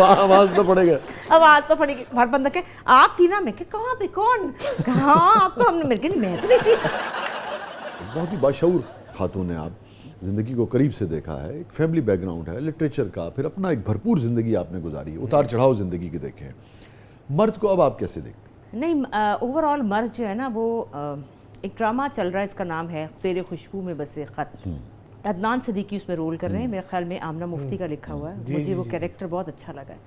[SPEAKER 1] आवाज तो पड़ेगा,
[SPEAKER 3] आवाज तो पड़ेगी। हर बंदा के आप थी ना, मैं कहाँ पे, कौन, कहाँ आपको, हमने, मेरे कहा मैं तो नहीं थी।
[SPEAKER 1] बहुत ही बाशऊर खातून है आप, ज़िंदगी को करीब से देखा है, एक फैमिली बैकग्राउंड है, लिटरेचर का, फिर अपना एक भरपूर ज़िंदगी आपने गुजारी है, उतार चढ़ाव ज़िंदगी के देखे हैं। मर्द को अब आप कैसे देखते हैं?
[SPEAKER 3] नहीं, ओवरऑल मर्द जो है ना वो एक ड्रामा चल रहा है, इसका नाम है तेरे खुशबू में बसे ख़त। अदनान सिद्दीकी उसमें रोल कर रहे हैं, मेरे ख्याल में आमना मुफ्ती का लिखा हुआ है। मुझे वो कैरेक्टर बहुत अच्छा लगा है।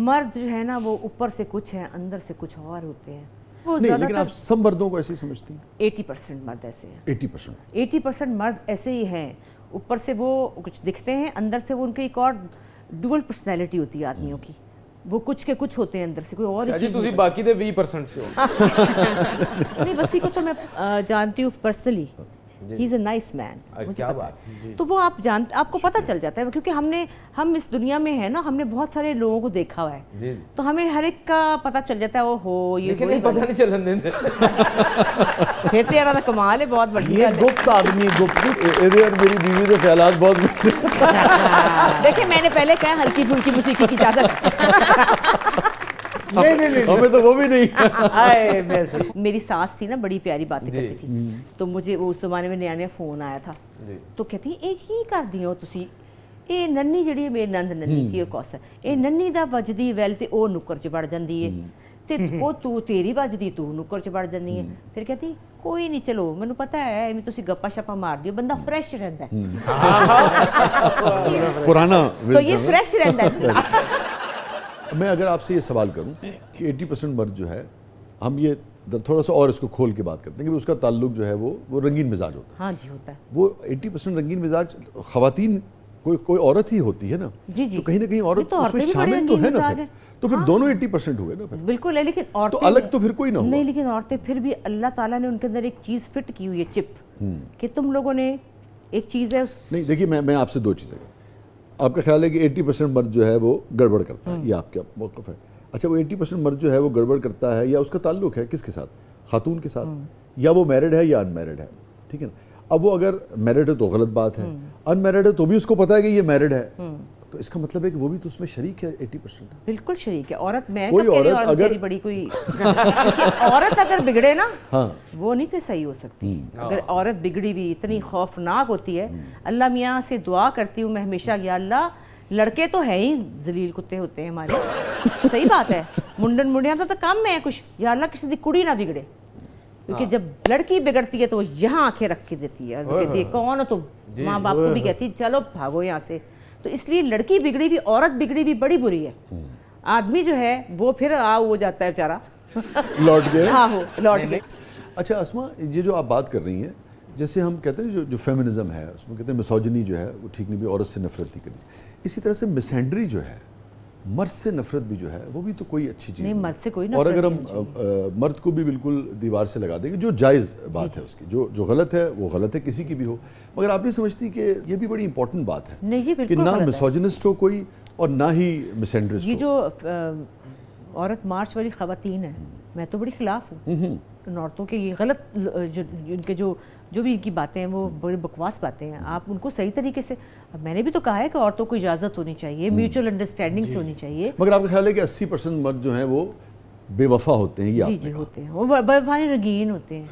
[SPEAKER 3] मर्द जो है ना वो ऊपर से कुछ है, अंदर से कुछ और होते हैं। वो
[SPEAKER 1] नहीं, लेकिन आप सब मर्दों को ऐसे ही समझती हैं?
[SPEAKER 3] 80% मर्द ऐसे हैं।
[SPEAKER 1] 80%
[SPEAKER 3] मर्द ऐसे ही हैं। ऊपर से वो कुछ दिखते हैं, अंदर से वो उनकी एक और डुअल पर्सनैलिटी होती है आदमियों की। वो कुछ के कुछ होते हैं अंदर से, कोई और
[SPEAKER 2] जी तुसी बाकी दे 20% से हो।
[SPEAKER 3] नहीं, वसी को तो मैं जानती हूँ personally, he is a nice man.
[SPEAKER 2] क्या बात।
[SPEAKER 3] तो वो आपको पता चल जाता है, क्योंकि हम इस दुनिया में है ना, हमने बहुत सारे लोगों को देखा हुआ है, तो हमें हर एक का पता चल जाता है। वो हो ये
[SPEAKER 2] लेकिन नहीं पता नहीं चलन देते।
[SPEAKER 3] फिर तेरा तो कमाल है, बहुत बढ़िया।
[SPEAKER 4] गुप्त आदमी, गुप्त।
[SPEAKER 1] मेरी बीवी के ख्यालात बहुत
[SPEAKER 3] देखिए मैंने पहले कहा हल्की फुल्की मौसीकी की इजाजत।
[SPEAKER 4] नहीं
[SPEAKER 1] हमें तो वो भी नहीं।
[SPEAKER 3] मेरी सास थी ना, बड़ी प्यारी बातें करती थी, तो मुझे वो उस जमाने में नया फोन आया था, तो कहती एक ही कर दियो तुसी, ਇਹ नन्नी ਜਿਹੜੀ है मेरी नंद नन्नी थी कोस, ਇਹ नन्नी ਦਾ ਵੱਜਦੀ ਵੈਲ ਤੇ ਉਹ ਨੁੱਕਰ ਚ ਵੜ ਜਾਂਦੀ ਏ, ਤੇ ਉਹ ਤੂੰ ਤੇਰੀ ਵੱਜਦੀ ਤੂੰ ਨੁੱਕਰ ਚ ਵੜ ਜਾਂਦੀ ਏ। ਫਿਰ कहती कोई नहीं, चलो ਮੈਨੂੰ पता है ਐਵੇਂ ਤੁਸੀਂ ਗੱਪਾਂ ਸ਼ਾਪਾਂ ਮਾਰਦੀ ਹੋ, ਬੰਦਾ फ्रेश रहता है।
[SPEAKER 1] पुराना
[SPEAKER 3] तो ये फ्रेश रहता है।
[SPEAKER 1] मैं अगर आपसे ये सवाल करूं कि 80% मर्द जो है, हम ये थोड़ा सा और इसको खोल के बात करते हैं कि उसका ताल्लुक जो है वो रंगीन मिजाज होता है।
[SPEAKER 3] हाँ जी होता है।
[SPEAKER 1] वो 80% रंगीन मिजाज खवातीन कोई औरत ही होती है ना,
[SPEAKER 3] जी जी,
[SPEAKER 1] तो कहीं ना कहीं औरत
[SPEAKER 3] तो
[SPEAKER 1] उसमें शामिल तो है ना, फिर तो फिर दोनों 80% हुए ना फिर।
[SPEAKER 3] बिल्कुल है, लेकिन औरतें
[SPEAKER 1] तो अलग तो फिर कोई ना हुआ।
[SPEAKER 3] नहीं, लेकिन औरतें फिर भी अल्लाह ताला ने उनके अंदर एक चीज़ फिट की हुई है, चिप, कि तुम लोगों ने एक चीज़ है
[SPEAKER 1] नहीं। देखिए मैं आपसे दो चीज़ें, आपका ख्याल है कि 80% मर्द जो है वो गड़बड़ करता है, ये आपका मौक़िफ़ है। अच्छा, वो 80% मर्द जो है वो गड़बड़ करता है, या उसका ताल्लुक है किसके साथ, खातून के साथ, या वो मैरिड है या अनमैरिड है, ठीक है ना। अब वो अगर मैरिड है तो गलत बात है, अनमैरिड है तो भी उसको पता है कि ये मैरिड है, तो इसका मतलब है कि वो भी तो उसमें शरीक है 80%।
[SPEAKER 3] बिल्कुल शरीक है। औरत मैं
[SPEAKER 1] कोई औरत अगर
[SPEAKER 3] बड़ी कोई औरत अगर बिगड़े ना,
[SPEAKER 1] हाँ,
[SPEAKER 3] वो नहीं फिर सही हो सकती। अगर औरत बिगड़ी हुई इतनी खौफनाक होती है, अल्लाह मियाँ से दुआ करती हूँ मैं हमेशा, या अल्लाह लड़के तो है ही जलील कुत्ते होते हैं हमारे। सही बात है, मुंडन मुंडियां तो कम है कुछ, या अल्लाह किसी की कुड़ी ना बिगड़े, क्योंकि जब लड़की बिगड़ती है तो यहाँ आंखें रख के देती है, कहती है कौन हो तुम, माँ बाप को भी कहती है चलो भागो यहाँ से। तो इसलिए लड़की बिगड़ी भी, औरत बिगड़ी भी बड़ी बुरी है। आदमी जो है वो फिर हो जाता है बेचारा,
[SPEAKER 1] लौट गए।
[SPEAKER 3] हाँ हो लौट गए।
[SPEAKER 1] अच्छा अस्मा, ये जो आप बात कर रही हैं, जैसे हम कहते हैं जो फेमिनिज्म है उसमें कहते हैं मिसोजिनी जो है वो ठीक नहीं, भी औरत से नफरत ही करनी। इसी तरह से मिसेंड्री जो है, मर्द से नफरत भी जो है वो भी तो कोई अच्छी चीज़
[SPEAKER 3] नहीं, मर्द से कोई
[SPEAKER 1] और
[SPEAKER 3] नफरत
[SPEAKER 1] अगर हम मर्द को भी बिल्कुल दीवार से लगा देंगे, जो जायज़ बात है उसकी, जो गलत है वो गलत है, किसी की भी हो, मगर आप नहीं समझती कि ये भी बड़ी इंपॉर्टेंट बात है
[SPEAKER 3] नहीं जी,
[SPEAKER 1] कि
[SPEAKER 3] बिल्कुल
[SPEAKER 1] ना
[SPEAKER 3] गलत है।
[SPEAKER 1] मिसोजिनिस्ट हो कोई और ना ही मिसेंड्रिस्ट
[SPEAKER 3] ये
[SPEAKER 1] हो।
[SPEAKER 3] जो औरत मार्च वाली ख़वातीन है, मैं तो बड़ी खिलाफ हूँ उन औरतों के। ये गलत उनके जो भी इनकी बातें हैं वो बड़ी बकवास बातें हैं। आप उनको सही तरीके से, अब मैंने भी तो कहा है कि औरतों को इजाज़त होनी चाहिए, म्यूचुअल अंडरस्टैंडिंग से होनी चाहिए।
[SPEAKER 1] मगर आपका ख्याल है कि 80% मर्द जो हैं वो बेवफा होते हैं? ये
[SPEAKER 3] जी होते हैं, वो बेवफा नहीं रंगीन होते हैं।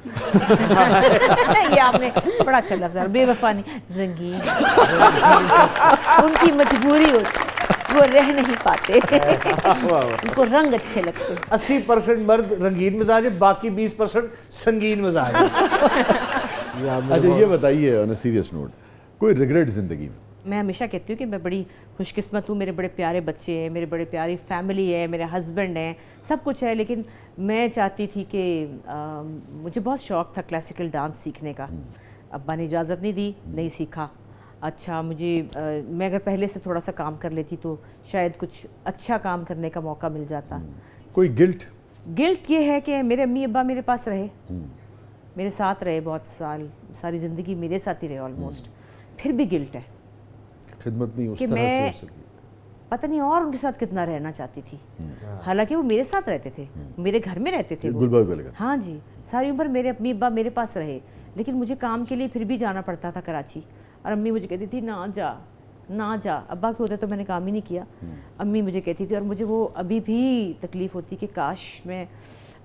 [SPEAKER 3] ये आपने बड़ा अच्छा लफ्ज़ है, बेवफा नहीं रंगीन। उनकी मजबूरी होती है, वो रह नहीं पाते, उनको रंग अच्छे लगते हैं।
[SPEAKER 4] 80% मर्द रंगीन मिजाज है, बाकी 20% संगीन मिजाज है।
[SPEAKER 1] अच्छा ये बताइए ऑन अ सीरियस नोट, कोई रिग्रेट ज़िंदगी में?
[SPEAKER 3] मैं हमेशा कहती हूँ कि मैं बड़ी खुशकिस्मत हूँ, मेरे बड़े प्यारे बच्चे हैं, मेरे बड़े प्यारी फैमिली है, मेरे हस्बैंड हैं, सब कुछ है। लेकिन मैं चाहती थी कि मुझे बहुत शौक़ था क्लासिकल डांस सीखने का। अब्बा ने इजाज़त नहीं दी, नहीं सीखा। अच्छा मुझे मैं अगर पहले से थोड़ा सा काम कर लेती तो शायद कुछ अच्छा काम करने का मौका मिल जाता।
[SPEAKER 1] कोई
[SPEAKER 3] गिल्ट ये है कि मेरे अम्मी अब्बा मेरे पास रहे, मेरे साथ रहे बहुत साल, सारी ज़िंदगी मेरे साथ ही रहे ऑलमोस्ट, फिर भी गिल्ट है
[SPEAKER 1] खिदमत नहीं उस
[SPEAKER 3] कि
[SPEAKER 1] तरह से हो सकी।
[SPEAKER 3] पता नहीं और उनके साथ कितना रहना चाहती थी। हालांकि वो मेरे साथ रहते थे, मेरे घर में रहते थे वो। हाँ जी, सारी उम्र मेरे अम्मी अब्बा मेरे पास रहे, लेकिन मुझे काम के लिए फिर भी जाना पड़ता था कराची। और अम्मी मुझे कहती थी ना जा ना जा। अब्बा के होते तो मैंने काम ही नहीं किया, अम्मी मुझे कहती थी। और मुझे वो अभी भी तकलीफ़ होती कि काश मैं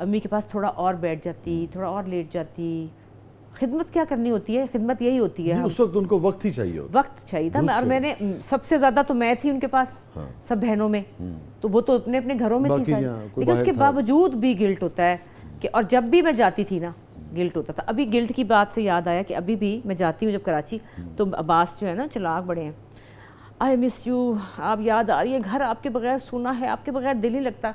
[SPEAKER 3] अम्मी के पास थोड़ा और बैठ जाती, थोड़ा और लेट जाती। खिदमत क्या करनी होती है, खिदमत यही होती है।
[SPEAKER 1] उस वक्त उनको वक्त ही चाहिए होता,
[SPEAKER 3] वक्त चाहिए था। और मैंने सबसे ज़्यादा तो मैं थी उनके पास, सब बहनों में, तो वो तो अपने अपने घरों में थी सारी। लेकिन उसके बावजूद भी गिल्ट होता है कि, और जब भी मैं जाती थी ना गिल्ट होता था। अभी गिल्ट की बात से याद आया कि अभी भी मैं जाती हूँ जब कराची, तो अब्बास जो है ना चालाक बड़े हैं, आई मिस यू, आप याद आ रही है, घर आपके बगैर सुना है, आपके बगैर दिल नहीं लगता।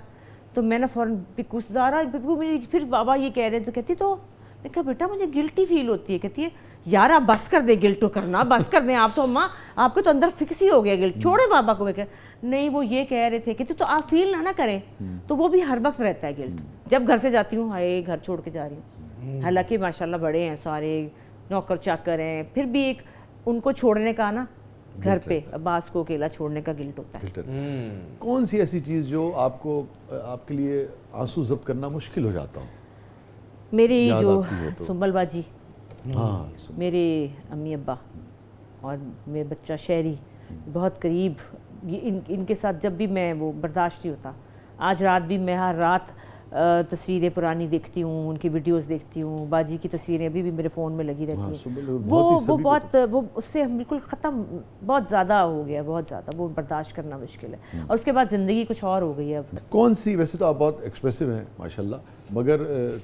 [SPEAKER 3] तो मैं ना फ़ौरन पिकू ज़ारा पिकू मुझे, फिर बाबा ये कह रहे हैं, तो कहती तो मैं कहा बेटा मुझे गिल्टी फील होती है। कहती है यार आप बस कर दे गिल्ट करना, बस कर दें आप तो अम्मा, आपके तो अंदर फिक्स ही हो गया गिल्ट, छोड़े बाबा को। मैं कह नहीं वो ये कह रहे थे, कहती तो आप फील ना करें। तो वो भी हर वक्त रहता है गिल्ट। जब घर से जाती हूँ हाय घर छोड़ के जा रही हूँ, हालांकि माशाल्लाह बड़े हैं सारे, नौकर चाकर हैं, फिर भी एक उनको छोड़ने का ना घर पे अब्बास को अकेला छोड़ने का गिल्ट होता है।
[SPEAKER 1] कौन सी ऐसी चीज़ जो आपको आपके लिए आंसू जब्त करना मुश्किल हो जाता हो?
[SPEAKER 3] मेरी जो सुंबल बाजी,
[SPEAKER 1] हाँ,
[SPEAKER 3] मेरे अम्मी अब्बा और मेरे बच्चा शहरी बहुत करीब, इनके साथ जब भी मैं वो बर्दाश्त नहीं होता। आज रात भी मैं हर रात तस्वीरें पुरानी देखती हूँ, उनकी वीडियोस देखती हूँ, बाजी की तस्वीरें अभी भी मेरे फ़ोन में लगी रहती हैं। वो उससे बिल्कुल ख़त्म, बहुत ज़्यादा हो गया, बहुत ज़्यादा, वो बर्दाश्त करना मुश्किल है। और उसके बाद ज़िंदगी कुछ और हो गई है अब।
[SPEAKER 1] कौन सी, वैसे तो आप बहुत एक्सप्रेसिव हैं माशाल्लाह, मगर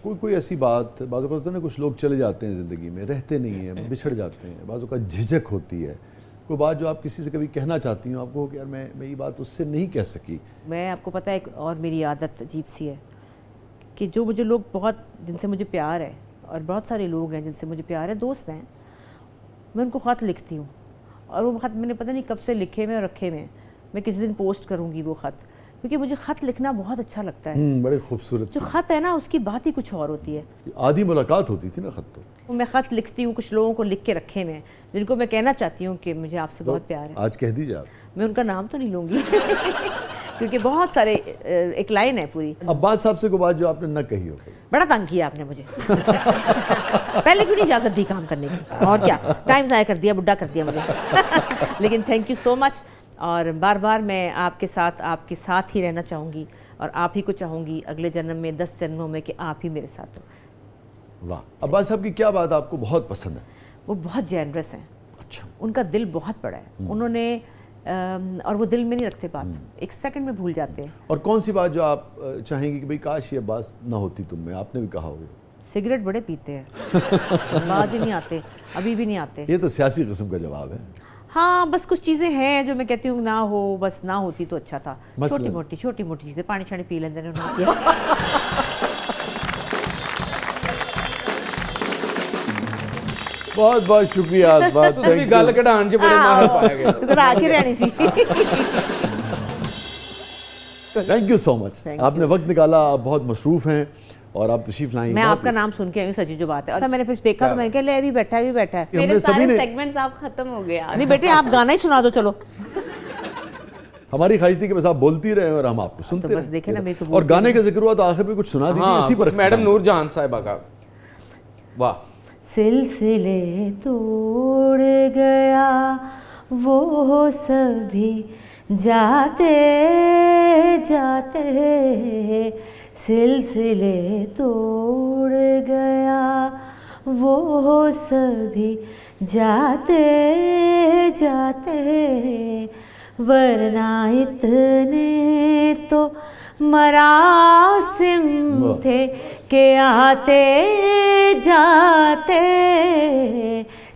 [SPEAKER 1] कोई ऐसी बात, बाज़ होता है ना कुछ लोग चले जाते हैं ज़िंदगी में, रहते नहीं हैं, बिछड़ जाते हैं, बाज़ों का झिझक होती है, कोई बात जो आप किसी से कभी कहना चाहती हूँ आपको कि यार मैं ये बात उससे नहीं कह सकी?
[SPEAKER 3] मैं आपको पता है एक और मेरी आदत अजीब सी है कि जो मुझे लोग बहुत, जिनसे मुझे प्यार है, और बहुत सारे लोग हैं जिनसे मुझे प्यार है, दोस्त हैं, मैं उनको ख़त लिखती हूँ। और वो ख़त मैंने पता नहीं कब से लिखे हुए और रखे हुए हैं। मैं किसी दिन पोस्ट करूँगी वो ख़त, क्योंकि मुझे ख़त लिखना बहुत अच्छा लगता है।
[SPEAKER 1] बड़े खूबसूरत
[SPEAKER 3] जो ख़त है ना उसकी बात ही कुछ और होती है।
[SPEAKER 1] आधी मुलाकात होती थी ना ख़त तो।
[SPEAKER 3] मैं ख़त लिखती हूँ कुछ लोगों को, लिख के रखे हुए हैं जिनको मैं कहना चाहती हूँ कि मुझे आपसे बहुत प्यार है।
[SPEAKER 1] आज कह दीजिए आप।
[SPEAKER 3] मैं उनका नाम तो नहीं लूँगी क्योंकि बहुत सारे, एक लाइन है पूरी।
[SPEAKER 1] अब्बास साहब से कोई बात जो आपने न कही हो?
[SPEAKER 3] बड़ा तंग किया आपने मुझे पहले क्यों नहीं इजाज़त दी काम करने की, और क्या टाइम ज़ाया कर दिया, बुढ़ा कर दिया मुझे लेकिन थैंक यू सो मच। और बार बार मैं आपके साथ ही रहना चाहूँगी, और आप ही को चाहूँगी अगले जन्म में, 10 जन्मों में, कि आप ही मेरे साथ हो।
[SPEAKER 1] वाह, अब्बास साहब की क्या बात आपको बहुत पसंद है?
[SPEAKER 3] वो बहुत जेनरस हैं।
[SPEAKER 1] अच्छा।
[SPEAKER 3] उनका दिल बहुत बड़ा है, उन्होंने और वो दिल में नहीं रखते बात, एक सेकंड में भूल जाते हैं।
[SPEAKER 1] और कौन सी बात जो आप चाहेंगी कि भाई काश ये अब्बास ना होती तुम में? आपने भी कहा होगा।
[SPEAKER 3] सिगरेट बड़े पीते हैं बाज ही नहीं आते, अभी भी नहीं आते।
[SPEAKER 1] ये तो सियासी किस्म का जवाब है।
[SPEAKER 3] हाँ बस कुछ चीज़ें हैं जो मैं कहती हूँ ना हो, बस ना होती तो अच्छा था। छोटी मोटी चीज़ें, पानी शानी पी लेते हैं
[SPEAKER 1] बहुत बहुत शुक्रिया आसबात।
[SPEAKER 2] ਤੁਸੀਂ ਵੀ ਗੱਲ ਕਢਾਉਣ 'ਚ ਬੜੇ ਮਾਹਰ ਪਾਇਆ ਗਿਆ।
[SPEAKER 3] तो कढ़ा के रहनी सी।
[SPEAKER 1] थैंक यू सो मच, आपने वक्त निकाला, आप बहुत मसरूफ़ हैं और आप तशरीफ लाई।
[SPEAKER 3] मैं आपका नाम सुन के आई हूँ, सच्ची जो बात है। और मैंने फिर देखा तो मैंने कहा ले अभी बैठा है।
[SPEAKER 5] मेरे सारे सेगमेंट्स आप खत्म हो गए आज।
[SPEAKER 3] नहीं बेटे आप गाना ही सुना दो चलो।
[SPEAKER 1] हमारी ख्वाहिश थी कि बस आप बोलती रहे और हम आपको सुनते
[SPEAKER 3] तो बस देखे ना, मैं तो
[SPEAKER 1] और गाने का जिक्र हुआ तो आखिर में कुछ सुना दीजिए इसी पर।
[SPEAKER 2] मैडम नूरजहान साहिबा का। वाह।
[SPEAKER 3] सिलसिले तोड़ गया वो सभी जाते जाते, सिलसिले तोड़ गया वो सभी जाते जाते, वरना इतने तो मरासिम थे के आते जाते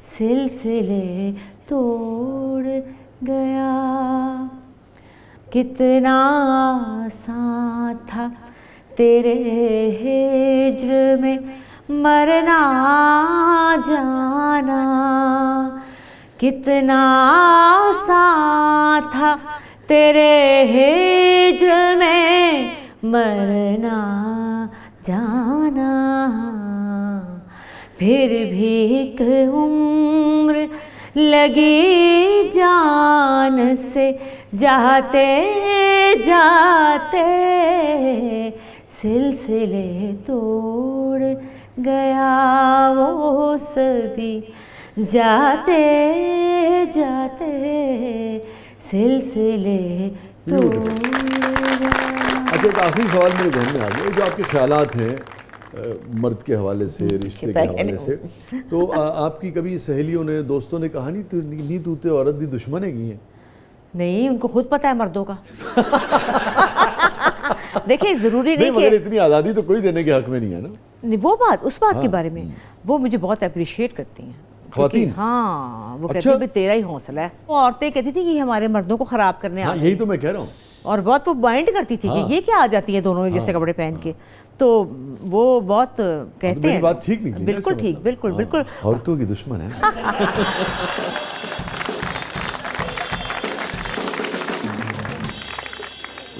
[SPEAKER 3] सिलसिले तोड़ गया। कितना आसान था तेरे हिज्र में मरना जाना, कितना आसान था तेरे हिज्र में मरना जाना, फिर भी एक उम्र लगी जान से जाते जाते सिलसिले तोड़ गया वो सभी, जाते जाते सिलसिले तोड़ गया।
[SPEAKER 1] अच्छा, एक आखिरी सवाल मेरे ध्यान में आ गया, जो आपके ख्यालात हैं मर्द के हवाले से, रिश्ते के हवाले से, तो आपकी कभी सहेलियों ने, दोस्तों ने कहा नहीं तू ते औरत दी दुश्मन है की है?
[SPEAKER 3] नहीं, उनको खुद पता है मर्दों का। देखिए जरूरी नहीं
[SPEAKER 1] मगर इतनी आज़ादी तो कोई देने के हक में नहीं है ना।
[SPEAKER 3] नहीं, वो बात, उस बात के बारे में वो मुझे बहुत अप्रिशिएट करती हैं
[SPEAKER 1] ख़वातीन।
[SPEAKER 3] हाँ, वो
[SPEAKER 1] अच्छा?
[SPEAKER 3] कहती है तेरा ही हौसला है। वो औरतें कहती थी कि हमारे मर्दों को ख़राब करने आ गई।
[SPEAKER 1] यही तो मैं कह रहा हूँ।
[SPEAKER 3] और बहुत वो माइंड करती थी कि ये क्या आ जाती है दोनों जैसे कपड़े पहन के, तो वो बहुत कहते हैं।
[SPEAKER 1] बात ठीक नहीं,
[SPEAKER 3] बिल्कुल ठीक, बिल्कुल बिल्कुल।
[SPEAKER 1] औरतों की दुश्मन है।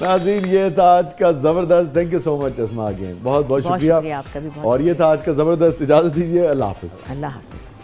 [SPEAKER 1] नाज़रीन, ये था आज का ज़बरदस्त। Thank you so much Asma, again बहुत बहुत शुक्रिया
[SPEAKER 3] आपका भी बहुत।
[SPEAKER 1] और ये था आज का ज़बरदस्त। इजाज़त दीजिए, अल्लाह हाफ़िज़।
[SPEAKER 3] अल्लाह हाफ़िज़।